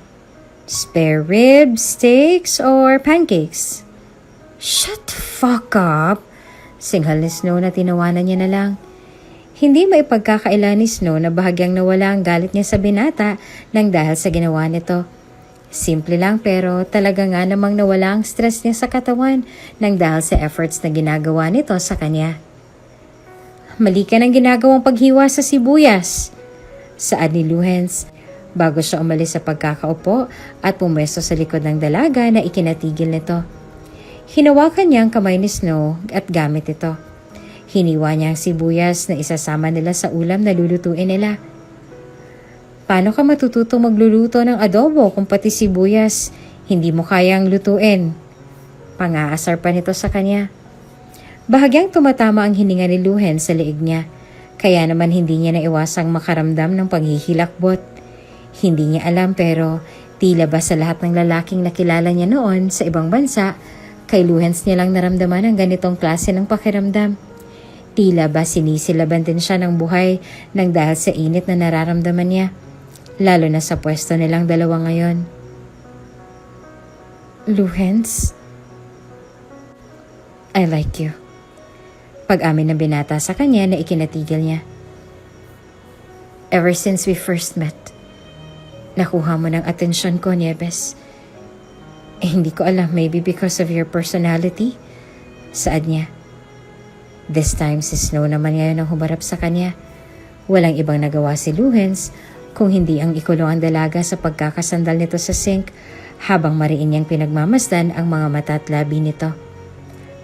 Spare ribs, steaks, or pancakes? Shut the fuck up! Singhal ni Snow na tinawanan niya na lang. Hindi maipagkakaila ni Snow na bahagyang nawala ang galit niya sa binata nang dahil sa ginawa nito. Simple lang pero talaga nga namang nawala ang stress niya sa katawan nang dahil sa efforts na ginagawa nito sa kanya. Mali ka ng ginagawang paghiwa sa sibuyas. Saad ni Luhens bago siya umalis sa pagkakaupo at pumesto sa likod ng dalaga na ikinatigil nito. Hinawakan niya ang kamay ni Snow at gamit ito. Hiniwa niya ang sibuyas na isasama nila sa ulam na lulutuin nila. Paano ka matututong magluluto ng adobo kung pati sibuyas hindi mo kayang lutuin? Pangaasar pa nito sa kanya. Bahagyang tumatama ang hininga ni Luhen sa leeg niya, kaya naman hindi niya naiwasang makaramdam ng paghihilakbot. Hindi niya alam pero tila ba sa lahat ng lalaking nakilala niya noon sa ibang bansa, kay Luhens niya lang naramdaman ang ganitong klase ng pakiramdam. Tila ba sinisilaban din siya ng buhay nang dahil sa init na nararamdaman niya, lalo na sa pwesto nilang dalawa ngayon. Luhens, I like you. Pag-amin ng binata sa kanya na ikinatigil niya. Ever since we first met, nakuha mo ng atensyon ko, Nieves. Hindi ko alam, maybe because of your personality. Saad niya. This time si Snow naman ngayon ang humarap sa kanya. Walang ibang nagawa si Luhens kung hindi ang ikulong ang dalaga sa pagkakasandal nito sa sink habang mariin niyang pinagmamasdan ang mga mata at labi nito.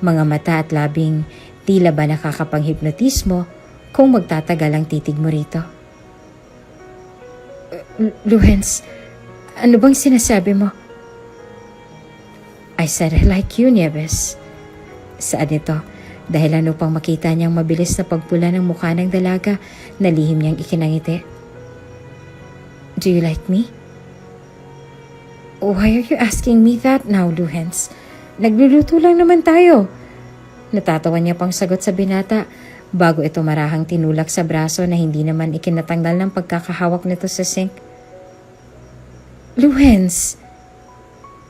Mga mata at labing tila ba nakakapang-hipnotismo kung magtatagal ang titig mo rito. Luhens, ano bang sinasabi mo? I said I like you, Nieves. Saad nito, dahilan upang makita niyang mabilis na pagpula ng mukha ng dalaga na lihim niyang ikinangiti. Do you like me? Why are you asking me that now, Luhens? Nagluluto lang naman tayo. Natatawa niya pang sagot sa binata bago ito marahang tinulak sa braso na hindi naman ikinatanggal ng pagkakahawak nito sa sink. Luhens,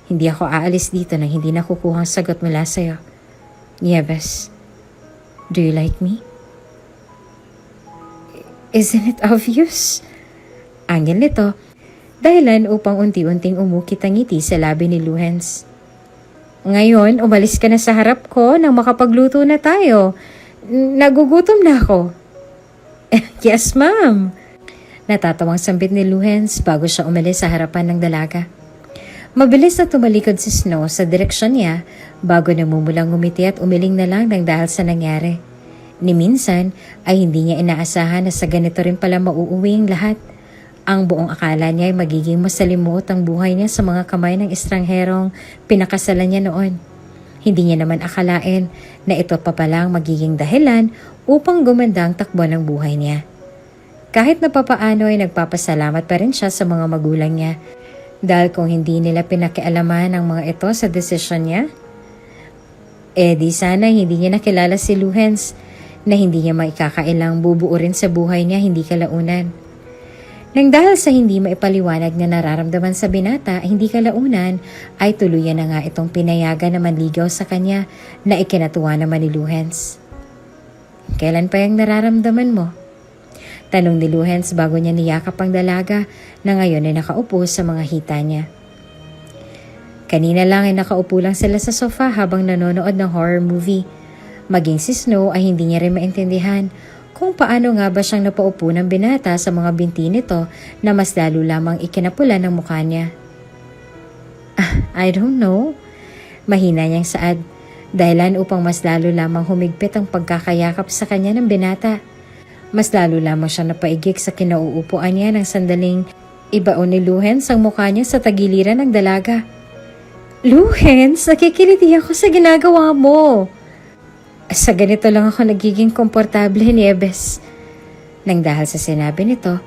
hindi ako aalis dito nang hindi nakukuha ang sagot mula sa'yo. Nieves, do you like me? Isn't it obvious? Angel nito, dahilan upang unti-unting umukit ang ngiti sa labi ni Luhens. Ngayon, umalis ka na sa harap ko nang makapagluto na tayo. Nagugutom na ako. Yes, ma'am. Natatawang sambit ni Luhens bago siya umalis sa harapan ng dalaga. Mabilis na tumalikod si Snow sa direksyon niya bago namumulang ngumiti at umiling na lang ng dahil sa nangyari. Ni minsan ay hindi niya inaasahan na sa ganito rin pala mauuwi ang lahat. Ang buong akala niya ay magiging masalimuot ang buhay niya sa mga kamay ng estrangherong pinakasalan niya noon. Hindi niya naman akalain na ito pa palang magiging dahilan upang gumanda ang takbo ng buhay niya. Kahit na papaano ay nagpapasalamat pa rin siya sa mga magulang niya dahil kung hindi nila pinakialaman ang mga ito sa desisyon niya, di sana hindi niya nakilala si Luhens na hindi niya maikakailang bubuo rin sa buhay niya hindi kalaunan. Nang dahil sa hindi maipaliwanag na nararamdaman sa binata, hindi kalaunan ay tuluyan na nga itong pinayagan na manligaw sa kanya na ikinatuwa naman ni Luhens. Kailan pa yung nararamdaman mo? Tanong ni Luhens bago niya niyakap ang dalaga na ngayon ay nakaupo sa mga hita niya. Kanina lang ay nakaupo lang sila sa sofa habang nanonood ng horror movie. Maging si Snow ay hindi niya rin maintindihan kung paano nga ba siyang napaupo ng binata sa mga binti nito na mas lalo lamang ikinapula ng mukha niya. I don't know. Mahina niyang saad, dahilan upang mas lalo lamang humigpit ang pagkakayakap sa kanya ng binata. Mas lalo lamang siya napaigik sa kinauupuan niya ng sandaling ibaon ni Luhens ang mukha niya sa tagiliran ng dalaga. Luhens, nakikiliti ako sa ginagawa mo. Sa ganito lang ako nagiging komportable, Nieves. Nang dahil sa sinabi nito,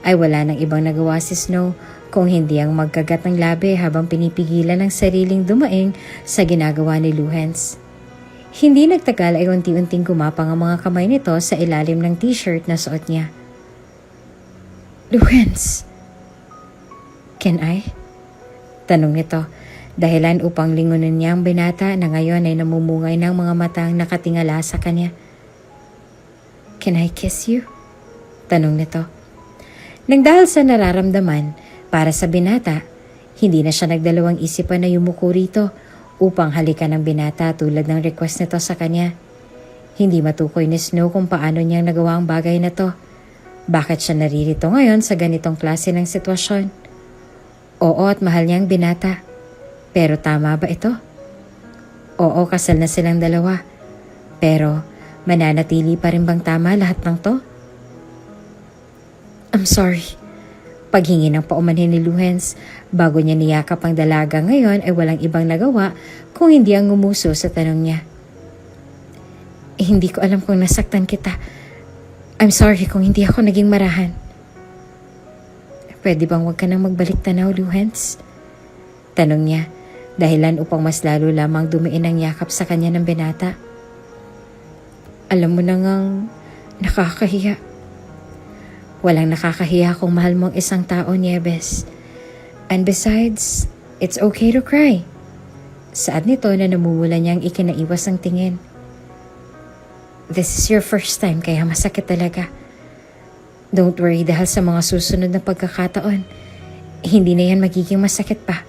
ay wala nang ibang nagawa si Snow kung hindi ang magkagat ng labi habang pinipigilan ng sariling dumaing sa ginagawa ni Luhens. Hindi nagtagal ay unti-unting gumapang ang mga kamay nito sa ilalim ng t-shirt na suot niya. Luhens, can I? Tanong nito. Dahilan upang lingunin niya ang binata na ngayon ay namumungay ng mga matang nakatingala sa kanya. Can I kiss you? Tanong nito. Nang dahil sa nararamdaman, para sa binata, hindi na siya nagdalawang isipan na yumuko rito upang halikan ng binata tulad ng request nito sa kanya. Hindi matukoy ni Snow kung paano niyang nagawa ang bagay na to. Bakit siya naririto ngayon sa ganitong klase ng sitwasyon? Oo, at mahal niya ang binata. Pero tama ba ito? Oo, kasal na silang dalawa. Pero mananatili pa rin bang tama lahat ng to? I'm sorry. Paghingi ng paumanhin ni Luhens bago niya niyakap ang dalaga ngayon ay walang ibang nagawa kung hindi ang ngumuso sa tanong niya. Hindi ko alam kung nasaktan kita. I'm sorry kung hindi ako naging marahan. Pwede bang huwag ka nang magbalik tanaw, Luhens? Tanong niya. Dahilan upang mas lalo lamang dumiin ang yakap sa kanya ng binata. Alam mo na ngang nakakahiya. Walang nakakahiya kung mahal mo ang isang tao, Nieves. And besides, it's okay to cry. Saad nito na namumula niyang ikinaiwas ang tingin. This is your first time kaya masakit talaga. Don't worry dahil sa mga susunod na pagkakataon, hindi na yan magiging masakit pa.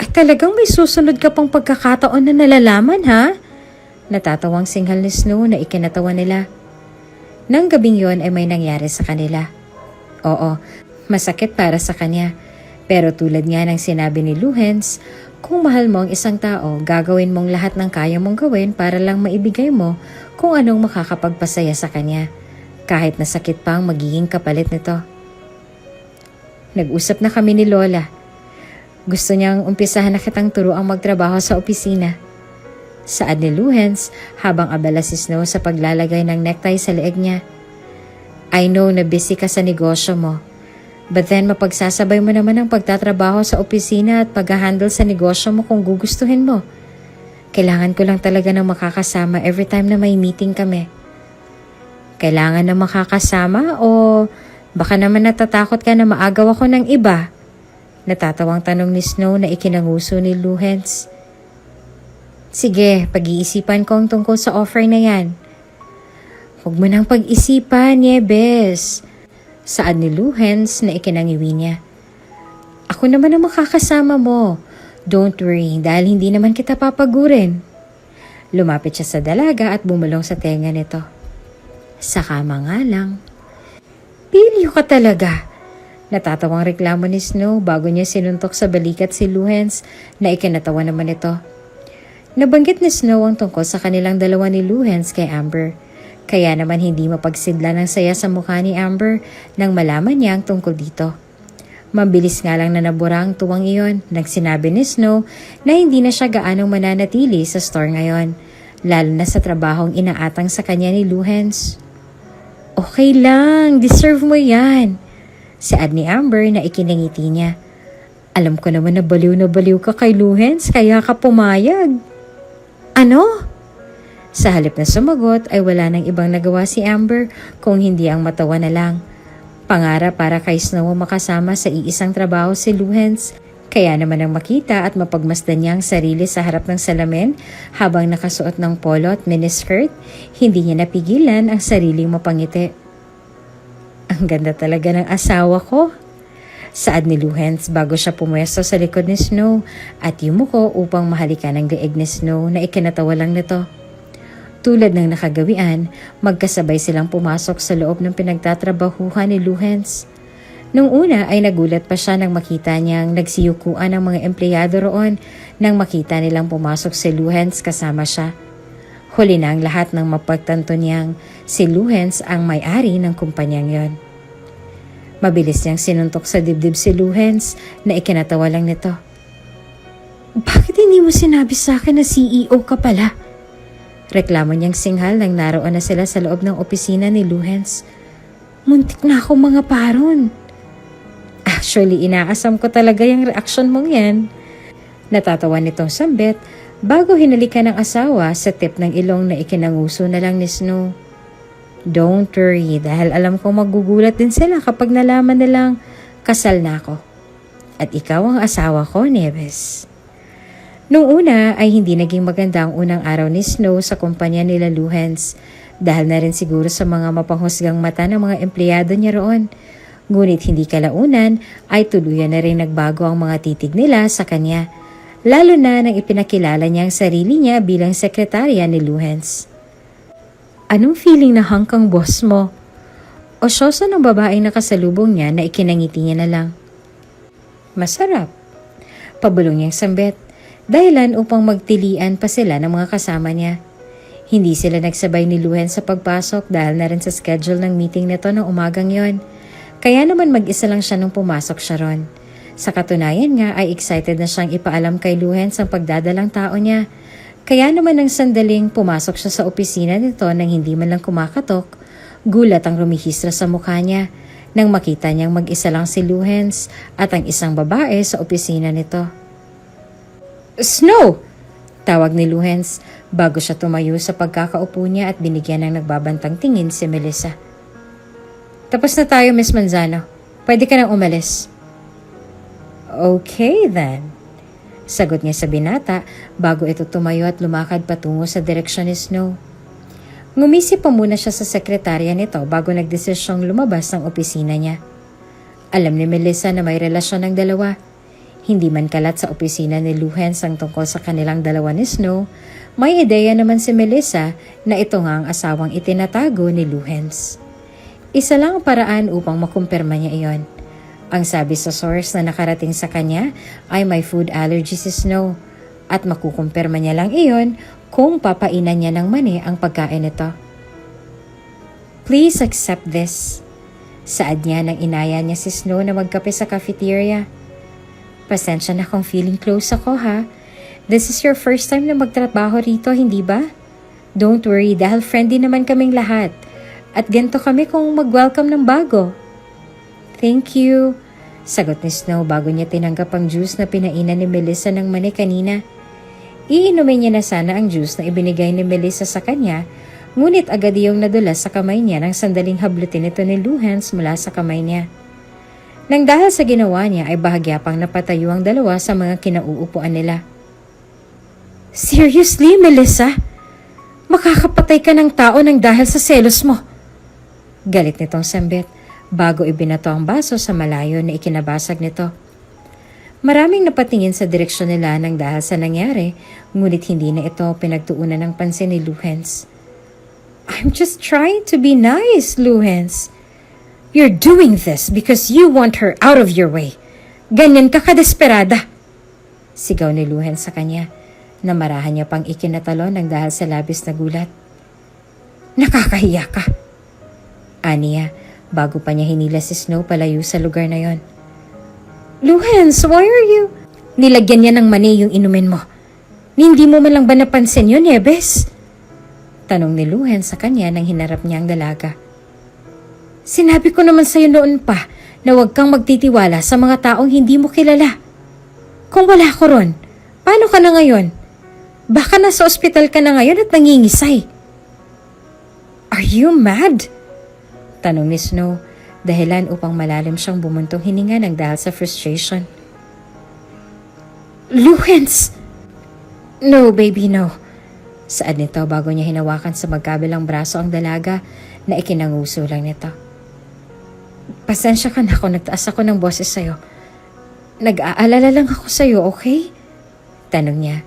Talagang may susunod ka pang pagkakataon na nalalaman, ha? Natatawang singhal ni Snow na ikinatawa nila. Nang gabing yon ay may nangyari sa kanila. Oo, masakit para sa kanya. Pero tulad nga ng sinabi ni Luhens, kung mahal mo ang isang tao, gagawin mong lahat ng kaya mong gawin para lang maibigay mo kung anong makakapagpasaya sa kanya. Kahit nasakit pa ang magiging kapalit nito. Nag-usap na kami ni Lola. Gusto niyang umpisahan na kitang turuang magtrabaho sa opisina. Saad ni Luhens habang abala si Snow sa paglalagay ng necktie sa leeg niya. I know na busy ka sa negosyo mo. But then mapagsasabay mo naman ang pagtatrabaho sa opisina at pag-handle sa negosyo mo kung gugustuhin mo. Kailangan ko lang talaga ng makakasama every time na may meeting kami. Kailangan na makakasama o baka naman natatakot ka na maagaw ako ng iba? Natatawang tanong ni Snow na ikinanguso ni Luhens. Sige, pag-iisipan ko ang tungkol sa offer na yan. Huwag mo nang pag-isipan, Nieves. Saad ni Luhens na ikinangiwi niya. Ako naman ang makakasama mo. Don't worry dahil hindi naman kita papagurin. Lumapit siya sa dalaga at bumulong sa tenga nito. Sa kama nga lang. Pilyo ka talaga. Natatawang reklamo ni Snow bago niya sinuntok sa balikat si Luhens na ikinatawa naman ito. Nabanggit ni Snow ang tungkol sa kanilang dalawa ni Luhens kay Amber. Kaya naman hindi mapagsidla ng saya sa mukha ni Amber nang malaman niya ang tungkol dito. Mabilis nga lang na nabura ang tuwang iyon nang sinabi ni Snow na hindi na siya gaanong mananatili sa store ngayon, lalo na sa trabahong inaatang sa kanya ni Luhens. Okay lang, deserve mo yan. Saad ni Amber na ikinangiti niya. Alam ko naman na baliw ka kay Luhens kaya ka pumayag. Ano? Sa halip na sumagot ay wala nang ibang nagawa si Amber kung hindi ang matawa na lang. Pangarap para kay Snow makasama sa iisang trabaho si Luhens. Kaya naman ang makita at mapagmasdan niya ang sarili sa harap ng salamin habang nakasuot ng polo at miniskirt, hindi niya napigilan ang sariling mapangiti. Ang ganda talaga ng asawa ko. Saad ni Luhens bago siya pumwesto sa likod ni Snow at yumuko upang mahalikan ang leeg ni Snow na ikinatawa lang nito. Tulad ng nakagawian, magkasabay silang pumasok sa loob ng pinagtatrabahuhan ni Luhens. Nung una ay nagulat pa siya nang makita niyang nagsiyukuan ang mga empleyado roon nang makita nilang pumasok si Luhens kasama siya. Huli na ang lahat nang mapagtanto niyang si Luhens ang may-ari ng kumpanyang yon. Mabilis niyang sinuntok sa dibdib si Luhens na ikinatawa lang nito. "Bakit hindi mo sinabi sa akin na CEO ka pala?" Reklamo niyang singhal nang naroon na sila sa loob ng opisina ni Luhens. "Muntik na ako mga paron." "Actually, inaasam ko talaga yung reaksyon mong yan." Natatawa nitong sambit bago hinalikan ng asawa sa tip ng ilong na ikinanguso na lang ni Snow. "Don't worry dahil alam kong magugulat din sila kapag nalaman nilang kasal na ako. At ikaw ang asawa ko, Nieves." Nung una ay hindi naging maganda ang unang araw ni Snow sa kumpanya nila Luhens dahil na rin siguro sa mga mapanghusgang mata ng mga empleyado niya roon. Ngunit hindi kalaunan ay tuluyan na rin nagbago ang mga titig nila sa kanya, lalo na nang ipinakilala niya ang sarili niya bilang sekretarya ni Luhens. "Anong feeling na hangkang boss mo?" Osyoso ng babaeng nakasalubong niya na ikinangiti niya na lang. "Masarap." Pabulong niyang sambit, dahilan upang magtilian pa sila ng mga kasama niya. Hindi sila nagsabay ni Luhens sa pagpasok dahil na rin sa schedule ng meeting nito ng umagang yon. Kaya naman mag-isa lang siya nung pumasok siya ron. Sa katunayan nga ay excited na siyang ipaalam kay Luhens ang pagdadalang tao niya. Kaya naman ng sandaling pumasok siya sa opisina nito nang hindi man lang kumakatok, gulat ang rumihistro sa mukha niya nang makita niyang mag-isa lang si Luhens at ang isang babae sa opisina nito. "Snow!" tawag ni Luhens bago siya tumayo sa pagkakaupo niya at binigyan ng nagbabantang tingin si Melissa. "Tapos na tayo, Miss Manzano. Pwede ka nang umalis." "Okay then," sagot niya sa binata bago ito tumayo at lumakad patungo sa direksyon ni Snow. Ngumisi pa muna siya sa sekretarya nito bago nagdesisyong lumabas ng opisina niya. Alam ni Melissa na may relasyon ng dalawa. Hindi man kalat sa opisina ni Luhens ang tungkol sa kanilang dalawa ni Snow, may ideya naman si Melissa na ito nga ang asawang itinatago ni Luhens. Isa lang ang paraan upang makumpirma niya iyon. Ang sabi sa source na nakarating sa kanya ay may food allergy si Snow at makukumpirma niya lang iyon kung papainan niya ng mani ang pagkain nito. "Please accept this." Saad niya nang inaya niya si Snow na magkape sa cafeteria. "Pasensya na kung feeling close ako ha. This is your first time na magtrabaho rito, hindi ba? Don't worry dahil friendly naman kaming lahat. At ganito kami kung mag-welcome ng bago." "Thank you," sagot ni Snow bago niya tinanggap ang juice na pinainan ni Melissa ng mani kanina. Iinumin niya na sana ang juice na ibinigay ni Melissa sa kanya, ngunit agad iyong nadulas sa kamay niya nang sandaling hablutin ito ni Luhens mula sa kamay niya. Nang dahil sa ginawa niya ay bahagya pang napatayo ang dalawa sa mga kinauupuan nila. "Seriously, Melissa? Makakapatay ka ng tao nang dahil sa selos mo?" Galit nitong sambit bago ibinato ang baso sa malayo na ikinabasag nito. Maraming napatingin sa direksyon nila nang dahil sa nangyari, ngunit hindi na ito pinagtuunan ng pansin ni Luhens. "I'm just trying to be nice, Luhens. You're doing this because you want her out of your way. Ganyan ka kadesperada." Sigaw ni Luhens sa kanya. Namarahan niya pang ikinatalo nang dahil sa labis na gulat. "Nakakahiya ka," aniya bago pa niya hinila si Snow palayo sa lugar na yon. "Luhens, why are you?" "Nilagyan niya ng mani yung inumin mo. Hindi mo man lang ba napansin yun, Nieves?" Tanong ni Luhens sa kanya nang hinarap niya ang dalaga. "Sinabi ko naman sa'yo noon pa na huwag kang magtitiwala sa mga taong hindi mo kilala. Kung wala ko ron, paano ka na ngayon? Baka nasa ospital ka na ngayon at nangingisay." "Are you mad?" tanong ni Snow dahilan upang malalim siyang bumuntong hininga ng dahil sa frustration. Luhens! No, baby, no. Saad nito bago niya hinawakan sa magkabilang braso ang dalaga na ikinanguso lang nito. Pasensya ka na kung nagtaas ako ng boses sa'yo. Nag-aalala lang ako sa'yo, okay? Tanong niya.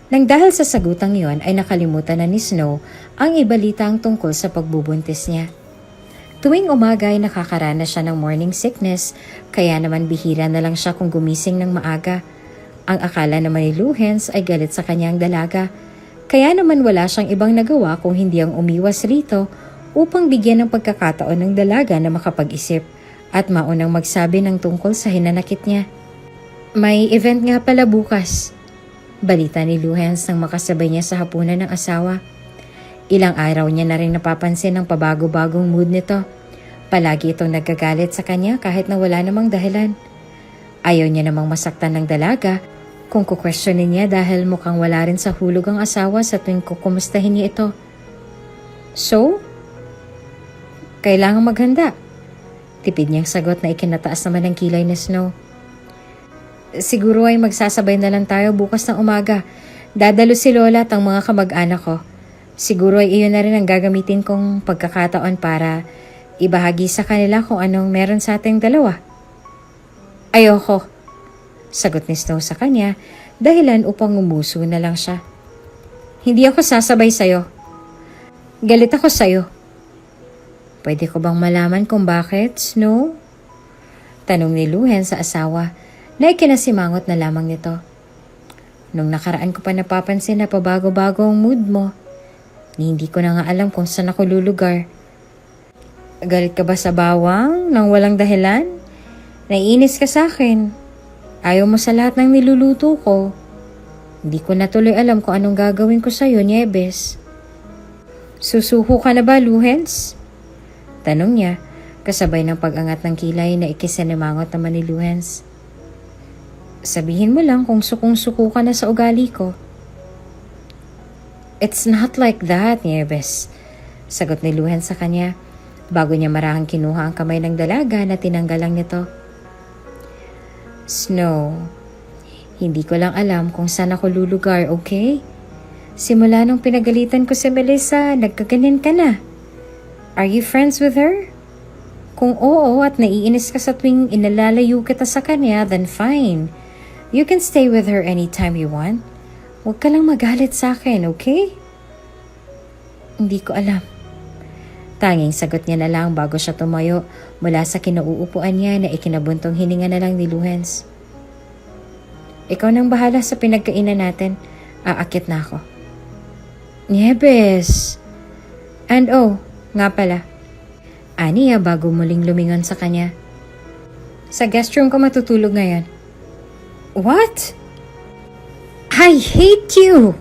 Nang dahil sa sagutang yon ay nakalimutan na ni Snow ang ibalita ang tungkol sa pagbubuntis niya. Tuwing umaga ay nakakaranas siya ng morning sickness, kaya naman bihira na lang siya kung gumising ng maaga. Ang akala naman ni Luhens ay galit sa kanyang dalaga, kaya naman wala siyang ibang nagawa kung hindi ang umiwas rito upang bigyan ng pagkakataon ng dalaga na makapag-isip at maunang magsabi ng tungkol sa hinanakit niya. May event nga pala bukas. Balita ni Luhens nang makasabay niya sa hapunan ng asawa. Ilang araw niya na rin napapansin ang pabago-bagong mood nito. Palagi itong nagagalit sa kanya kahit na wala namang dahilan. Ayaw niya namang masaktan ng dalaga kung kukwestiyonin niya dahil mukhang wala rin sa hulog ang asawa sa tuwing kukumustahin niya ito. So, kailangang maghanda. Tipid niyang sagot na ikinataas naman ng kilay ni Snow. Siguro ay magsasabay na lang tayo bukas ng umaga. Dadalo si Lola at ang mga kamag-anak ko. Siguro ay iyon na rin ang gagamitin kong pagkakataon para ibahagi sa kanila kung anong meron sa ating dalawa. Ayoko. Sagot ni Snow sa kanya, dahilan upang umuso na lang siya. Hindi ako sasabay sa'yo. Galit ako sa'yo. Pwede ko bang malaman kung bakit, Snow? Tanong ni Luhens sa asawa na ikinasimangot na lamang nito. Nung nakaraan ko pa napapansin na pabago-bago ang mood mo, hindi ko na nga alam kung saan ako lulugar. Galit ka ba sa bawang nang walang dahilan? Naiinis ka sa akin. Ayaw mo sa lahat ng niluluto ko. Hindi ko na tuloy alam kung anong gagawin ko sa'yo, Nieves. Susuko ka na ba, Luhens? Tanong niya, kasabay ng pag-angat ng kilay na ikisinimangot naman ni Luhens. Sabihin mo lang kung sukong-suko ka na sa ugali ko. It's not like that, Nieves. Sagot ni Luhens sa kanya, bago niya marahang kinuha ang kamay ng dalaga na tinanggal lang nito. Snow, hindi ko lang alam kung saan ako lulugar, okay? Simula nung pinagalitan ko si Melissa, nagkaganin ka na. Are you friends with her? Kung oo at naiinis ka sa tuwing inalalayo kita sa kanya, then fine. You can stay with her anytime you want. Huwag ka lang magalit sa akin, okay? Hindi ko alam. Tanging sagot niya na lang bago siya tumayo mula sa kinauupuan niya na ikinabuntong hininga na lang ni Luhens. Ikaw nang bahala sa pinagkainan natin. Aakit na ako. Nieves! And nga pala. Aniya bago muling lumingon sa kanya. Sa guest room ko matutulog ngayon. What? I hate you!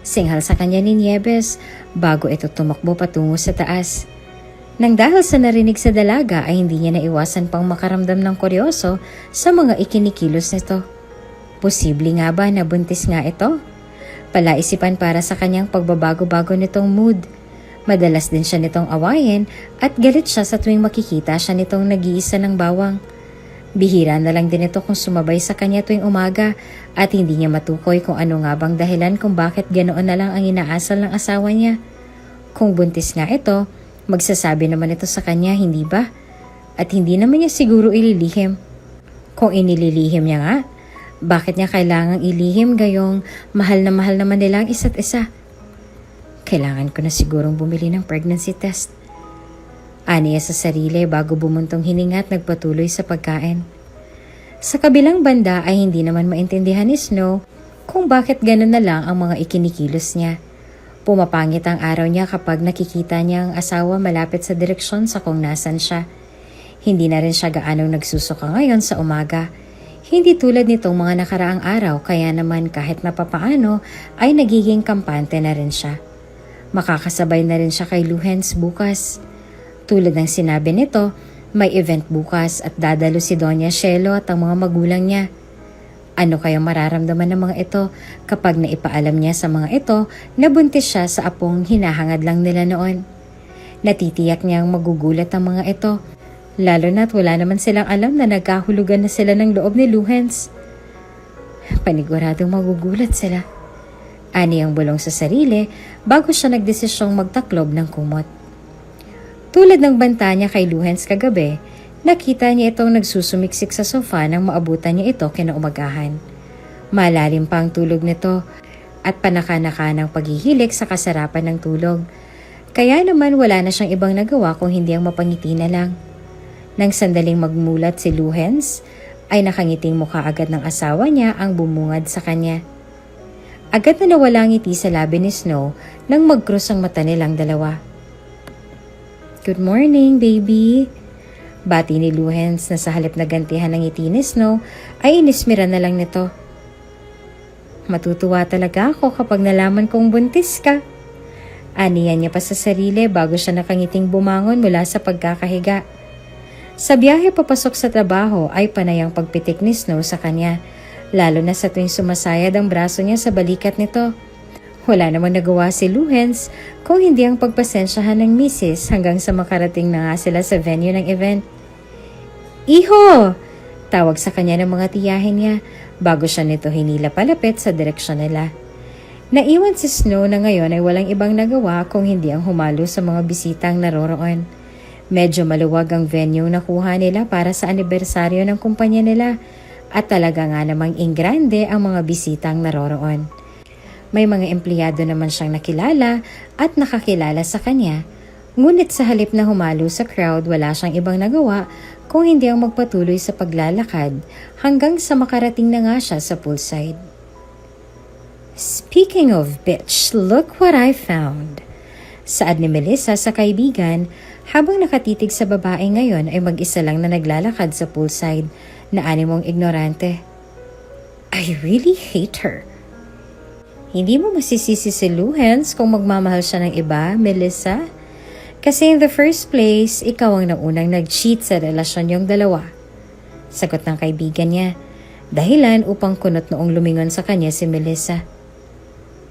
Singhal sa kanya ni Nieves bago ito tumakbo patungo sa taas. Nang dahil sa narinig sa dalaga ay hindi niya naiwasan pang makaramdam ng kuryoso sa mga ikinikilos nito. Posible nga ba na buntis nga ito? Palaisipan para sa kanyang pagbabago-bago nitong mood. Madalas din siya nitong awayin at galit siya sa tuwing makikita siya nitong nag-iisa ng bawang. Bihira na lang din ito kung sumabay sa kanya tuwing umaga at hindi niya matukoy kung ano nga bang dahilan kung bakit ganoon na lang ang inaasal ng asawa niya. Kung buntis nga ito, magsasabi naman ito sa kanya, hindi ba? At hindi naman niya siguro ililihim. Kung inililihim niya nga, bakit niya kailangang ilihim gayong mahal naman nila ang isa't isa? Kailangan ko na sigurong bumili ng pregnancy test. Aniya sa sarili bago bumuntong hininga at nagpatuloy sa pagkain. Sa kabilang banda ay hindi naman maintindihan ni Snow kung bakit gano'n na lang ang mga ikinikilos niya. Pumapangit ang araw niya kapag nakikita niya ang asawa malapit sa direksyon sa kung nasan siya. Hindi na rin siya gaanong nagsusuka ngayon sa umaga. Hindi tulad nitong mga nakaraang araw kaya naman kahit napapaano ay nagiging kampante na rin siya. Makakasabay na rin siya kay Luhens bukas. Tulad ng sinabi nito, may event bukas at dadalo si Doña Shelo at ang mga magulang niya. Ano kaya mararamdaman ng mga ito kapag naipaalam niya sa mga ito na buntis siya sa apong hinahangad lang nila noon? Natitiyak niyang magugulat ang mga ito Lalo na't wala naman silang alam na nagkahulugan na sila ng loob ni Luhens. Paniguradong magugulat sila. Ani ang bulong sa sarili bago siya nagdesisyong magtaklob ng kumot. Tulad ng banta niya kay Luhens kagabi, nakita niya itong nagsusumiksik sa sofa nang maabutan niya ito kinaumagahan. Malalim pa ang tulog nito at panaka-naka ng paghihilik sa kasarapan ng tulog. Kaya naman wala na siyang ibang nagawa kung hindi ang mapangiti na lang. Nang sandaling magmulat si Luhens, ay nakangiting mukha agad ng asawa niya ang bumungad sa kanya. Agad na nawala ang ngiti sa labi ni Snow nang magkrus ang mata nilang dalawa. "Good morning, baby." Bati ni Luhens na sa halip na gantihan ng ngiti ni Snow ay inismira na lang nito. "Matutuwa talaga ako kapag nalaman kong buntis ka." Aniyan niya pa sa sarili bago siya nakangiting bumangon mula sa pagkakahiga. Sa biyahe papasok sa trabaho ay panay ang pagpitik ni Snow sa kanya, lalo na sa tuwing sumasayad ang braso niya sa balikat nito. Wala namang nagawa si Luhens kung hindi ang pagpasensyahan ng misis hanggang sa makarating na nga sila sa venue ng event. "Iho!" Tawag sa kanya ng mga tiyahin niya bago siya nito hinila palapit sa direksyon nila. Naiwan si Snow na ngayon ay walang ibang nagawa kung hindi ang humalo sa mga bisitang naroroon. Medyo maluwag ang venue na kuha nila para sa anibersaryo ng kumpanya nila at talaga nga namang ingrande ang mga bisitang naroroon. May mga empleyado naman siyang nakilala at nakakilala sa kanya, ngunit sa halip na humalo sa crowd wala siyang ibang nagawa kung hindi ang magpatuloy sa paglalakad hanggang sa makarating na nga siya sa poolside. "Speaking of bitch, look what I found." Saad ni Melissa sa kaibigan habang nakatitig sa babae ngayon ay mag-isa lang na naglalakad sa poolside na animong ignorante. "I really hate her." Hindi mo masisisi si Luhens kung magmamahal siya ng iba, Melissa? Kasi in the first place, ikaw ang naunang nag-cheat sa relasyon yung dalawa. Sagot ng kaibigan niya, dahilan upang kunot noong lumingon sa kanya si Melissa.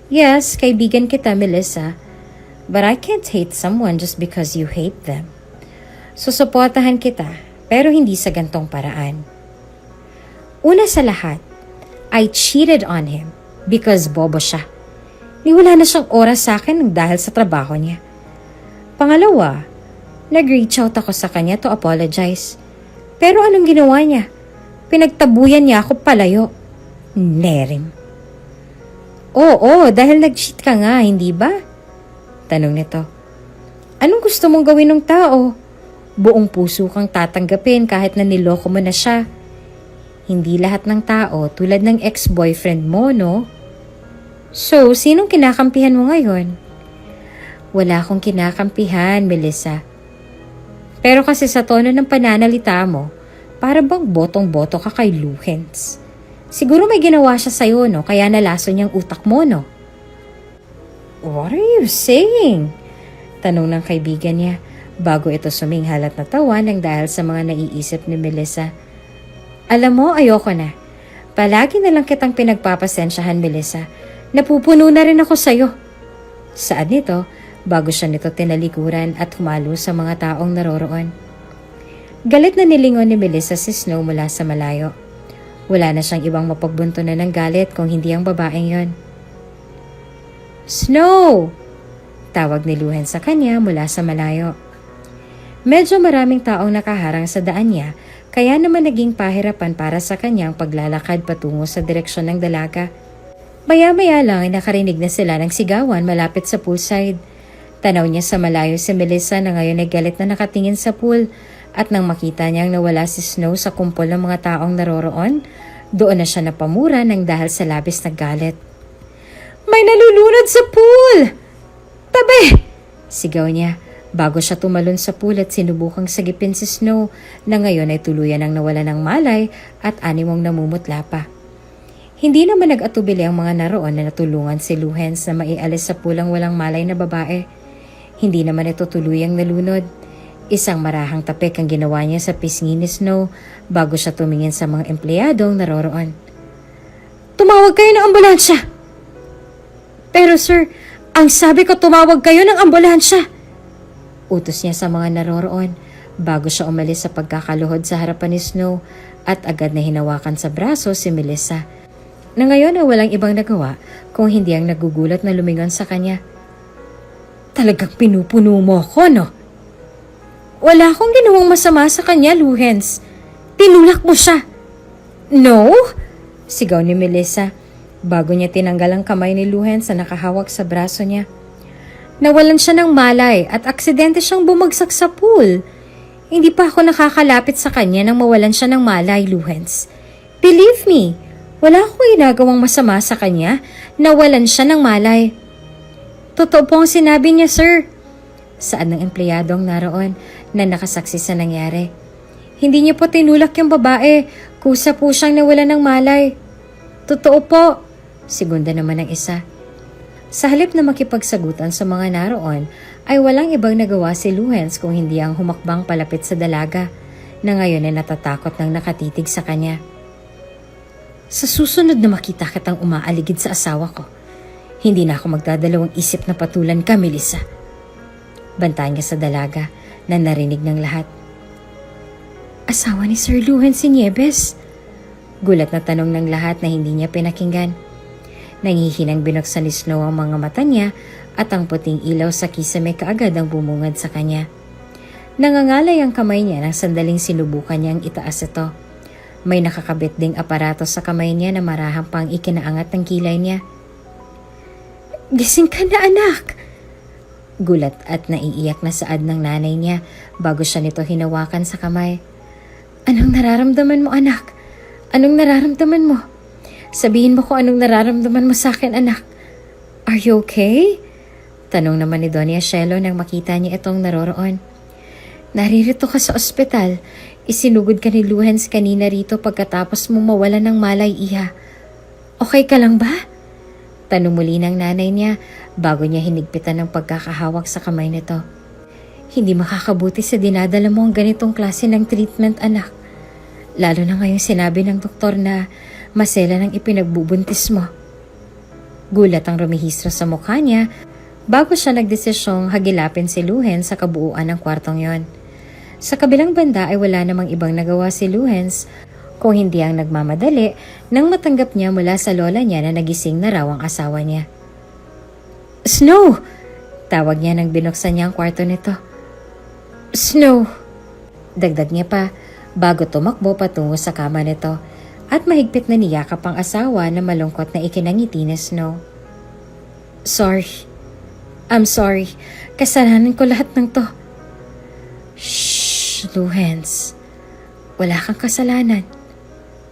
"Yes, kaibigan kita, Melissa. But I can't hate someone just because you hate them. Susuportahan kita, pero hindi sa gantong paraan. Una sa lahat, I cheated on him because bobo siya. Niwala na siyang oras sa akin dahil sa trabaho niya. Pangalawa, nag-reach out ako sa kanya to apologize. Pero anong ginawa niya? Pinagtabuyan niya ako palayo. Nerim. Oo, dahil nag-cheat ka nga, hindi ba? Tanong nito. Anong gusto mong gawin ng tao? Buong puso kang tatanggapin kahit na niloko mo na siya. Hindi lahat ng tao tulad ng ex-boyfriend mo, no? So, sinong kinakampihan mo ngayon? Wala akong kinakampihan, Melissa. Pero kasi sa tono ng pananalita mo, para bang botong-boto ka kay Luhens. Siguro may ginawa siya sa'yo, no? Kaya nalaso niyang utak mo, no? What are you saying? Tanong ng kaibigan niya bago ito suminghal at natawa ng dahil sa mga naiisip ni Melissa. Alam mo, ayoko na. Palagi na lang kitang pinagpapasensyahan, Melissa. Napupuno na rin ako sa'yo. Saad nito bago siya nito tinalikuran at humalo sa mga taong naroroon. Galit na nilingon ni Melissa si Snow mula sa malayo. Wala na siyang ibang mapagbuntunan ng galit kung hindi ang babaeng yon. "Snow!" Tawag ni Luhens sa kanya mula sa malayo. Medyo maraming taong nakaharang sa daan niya, kaya naman naging pahirapan para sa kanyang paglalakad patungo sa direksyon ng dalaga. Maya-maya lang ay nakarinig na sila ng sigawan malapit sa poolside. Tanaw niya sa malayo si Melissa na ngayon ay galit na nakatingin sa pool at nang makita niyang nawala si Snow sa kumpol ng mga taong naroroon, doon na siya napamura ng dahil sa labis na galit. "May nalulunod sa pool! Tabi!" Sigaw niya bago siya tumalon sa pool at sinubukang sagipin si Snow na ngayon ay tuluyan ang nawala ng malay at animong namumutla pa. Hindi naman nag-atubili ang mga naroon na natulungan si Luhens na maialis sa pulang walang malay na babae. Hindi naman ito tuluyang nalunod. Isang marahang tapik ang ginawa niya sa pisngi ni Snow bago siya tumingin sa mga empleyadong naroroon. "Tumawag kayo ng ambulansya!" "Pero sir, ang sabi ko tumawag kayo ng ambulansya!" Utos niya sa mga naroroon bago siya umalis sa pagkakaluhod sa harapan ni Snow at agad na hinawakan sa braso si Melissa, na ngayon ay walang ibang nagawa kung hindi ang nagugulat na lumingon sa kanya. Talagang pinupuno mo ako, no? Wala akong ginawang masama sa kanya, Luhens. Tinulak mo siya. No? Sigaw ni Melissa bago niya tinanggal ang kamay ni Luhens na nakahawak sa braso niya. Nawalan siya ng malay at aksidente siyang bumagsak sa pool. Hindi pa ako nakakalapit sa kanya nang mawalan siya ng malay, Luhens. Believe me, wala akong ginagawang masama sa kanya. Nawalan siya ng malay. Totoo po ang sinabi niya, sir. Saad ng empleyadong naroon na nakasaksi sa nangyari. Hindi niya po tinulak yung babae. Kusa po siyang nawalan ng malay. Totoo po. Segunda naman ang isa. Sa halip na makipagsagutan sa mga naroon, ay walang ibang nagawa si Luhens kung hindi ang humakbang palapit sa dalaga na ngayon ay natatakot ng nakatitig sa kanya. Sa susunod na makita kitang umaaligid sa asawa ko, hindi na ako magdadalawang isip na patulan ka, Melissa. Banta niya sa dalaga na narinig ng lahat. Asawa ni Sir Luhens si Nieves? Gulat na tanong ng lahat na hindi niya pinakinggan. Nangihinang binuksan ni Snow ang mga mata niya at ang puting ilaw sa kisame kaagad ang bumungad sa kanya. Nangangalay ang kamay niya nang sandaling sinubukan niyang itaas ito. May nakakabit ding aparato sa kamay niya na marahang pang ikinaangat ng kilay niya. Gising ka na, anak! Gulat at naiiyak na saad ng nanay niya bago siya nito hinawakan sa kamay. Anong nararamdaman mo, anak? Anong nararamdaman mo? Sabihin mo kung anong nararamdaman mo sa akin, anak. Are you okay? Tanong naman ni Doña Shelo nang makita niya itong naroroon. Naririto ka sa ospital. Isinugod ka ni Luhens kanina rito pagkatapos mo mawala ng malay, iha. Okay ka lang ba? Tanong muli ng nanay niya bago niya hinigpitan ng pagkakahawak sa kamay nito. Hindi makakabuti sa dinadala mo ang ganitong klase ng treatment, anak. Lalo na ngayong sinabi ng doktor na masela ng ipinagbubuntis mo. Gulat ang rumihistro sa mukha niya bago siya nagdesisyong hagilapin si Luhens sa kabuuan ng kwartong yon. Sa kabilang banda ay wala namang ibang nagawa si Luhens kung hindi ang nagmamadali nang matanggap niya mula sa lola niya na nagising na raw ang asawa niya. Snow! Tawag niya nang binuksan niya ang kwarto nito. Snow! Dagdag niya pa bago tumakbo patungo sa kama nito at mahigpit na niyakap ang asawa na malungkot na ikinangiti ni Snow. Sorry. I'm sorry. Kasalanan ko lahat ng to. Shh, Luhens. Wala kang kasalanan.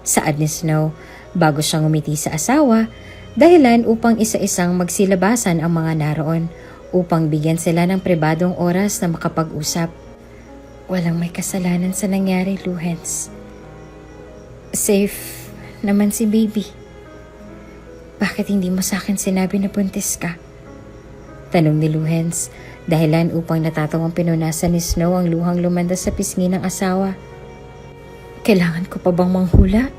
Saad ni Snow bago siyang umiti sa asawa dahilan upang isa-isang magsilabasan ang mga naroon upang bigyan sila ng pribadong oras na makapag-usap. Walang may kasalanan sa nangyari, Luhens. Safe naman si baby. Bakit hindi mo sa akin sinabi na buntis ka? Tanong ni Luhens dahilan upang natatawang pinunasan ni Snow ang luhang lumanda sa pisngi ng asawa. Kailangan ko pa bang manghula?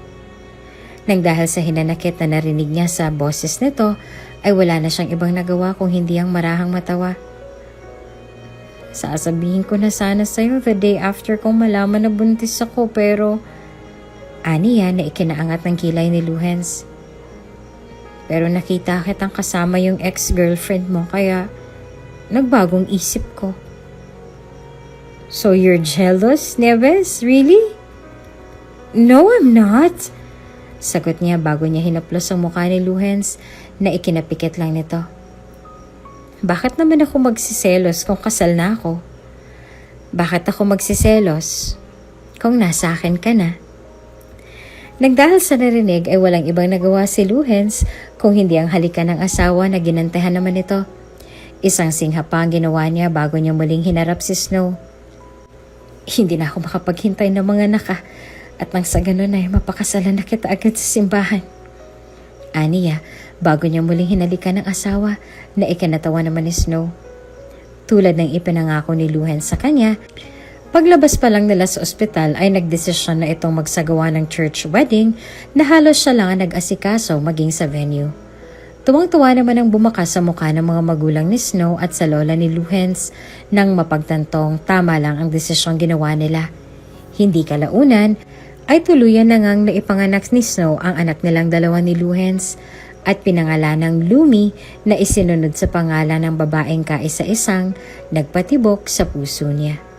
Nang dahil sa hinanakit na narinig niya sa boses nito, ay wala na siyang ibang nagawa kung hindi ang marahang matawa. Sasabihin ko na sana sa'yo the day after kong malaman na buntis ako pero... Aniya na ikinaangat ng kilay ni Luhens. Pero nakita kitang kasama yung ex-girlfriend mo kaya nagbagong isip ko. So you're jealous, Nieves? Really? No, I'm not. Sagot niya bago niya hinaplos ang mukha ni Luhens na ikinapikit lang nito. Bakit naman ako magsiselos kung kasal na ako? Bakit ako magsiselos kung nasa akin ka na? Nagdahil sa narinig ay walang ibang nagawa si Luhens kung hindi ang halikan ng asawa na ginantahan naman ito. Isang singha pa ang ginawa niya bago niya muling hinarap si Snow. Hindi na ako makapaghintay ng mga anak at nang sa ganun ay mapakasalan na kita agad sa simbahan. Aniya bago niya muling hinalikan ng asawa na ikinatawa naman ni Snow. Tulad ng ipinangako ni Luhens sa kanya, paglabas pa lang nila sa ospital ay nagdesisyon na itong magsagawa ng church wedding na halos siya lang ang nag-asikaso maging sa venue. Tuwang-tuwa naman ang bumakas sa mukha ng mga magulang ni Snow at sa lola ni Luhens nang mapagtantong tama lang ang desisyong ginawa nila. Hindi kalaunan ay tuluyan na ngang naipanganak ni Snow ang anak nilang dalawa ni Luhens at pinangalan ng Lumi na isinunod sa pangalan ng babaeng kaisa-isang nagpatibok sa puso niya.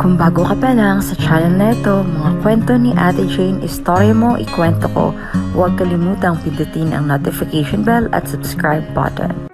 Kung bago ka pa lang sa channel na ito, mga kwento ni Ate Jane, istorya mo, ikwento ko, huwag kalimutang pindutin ang notification bell at subscribe button.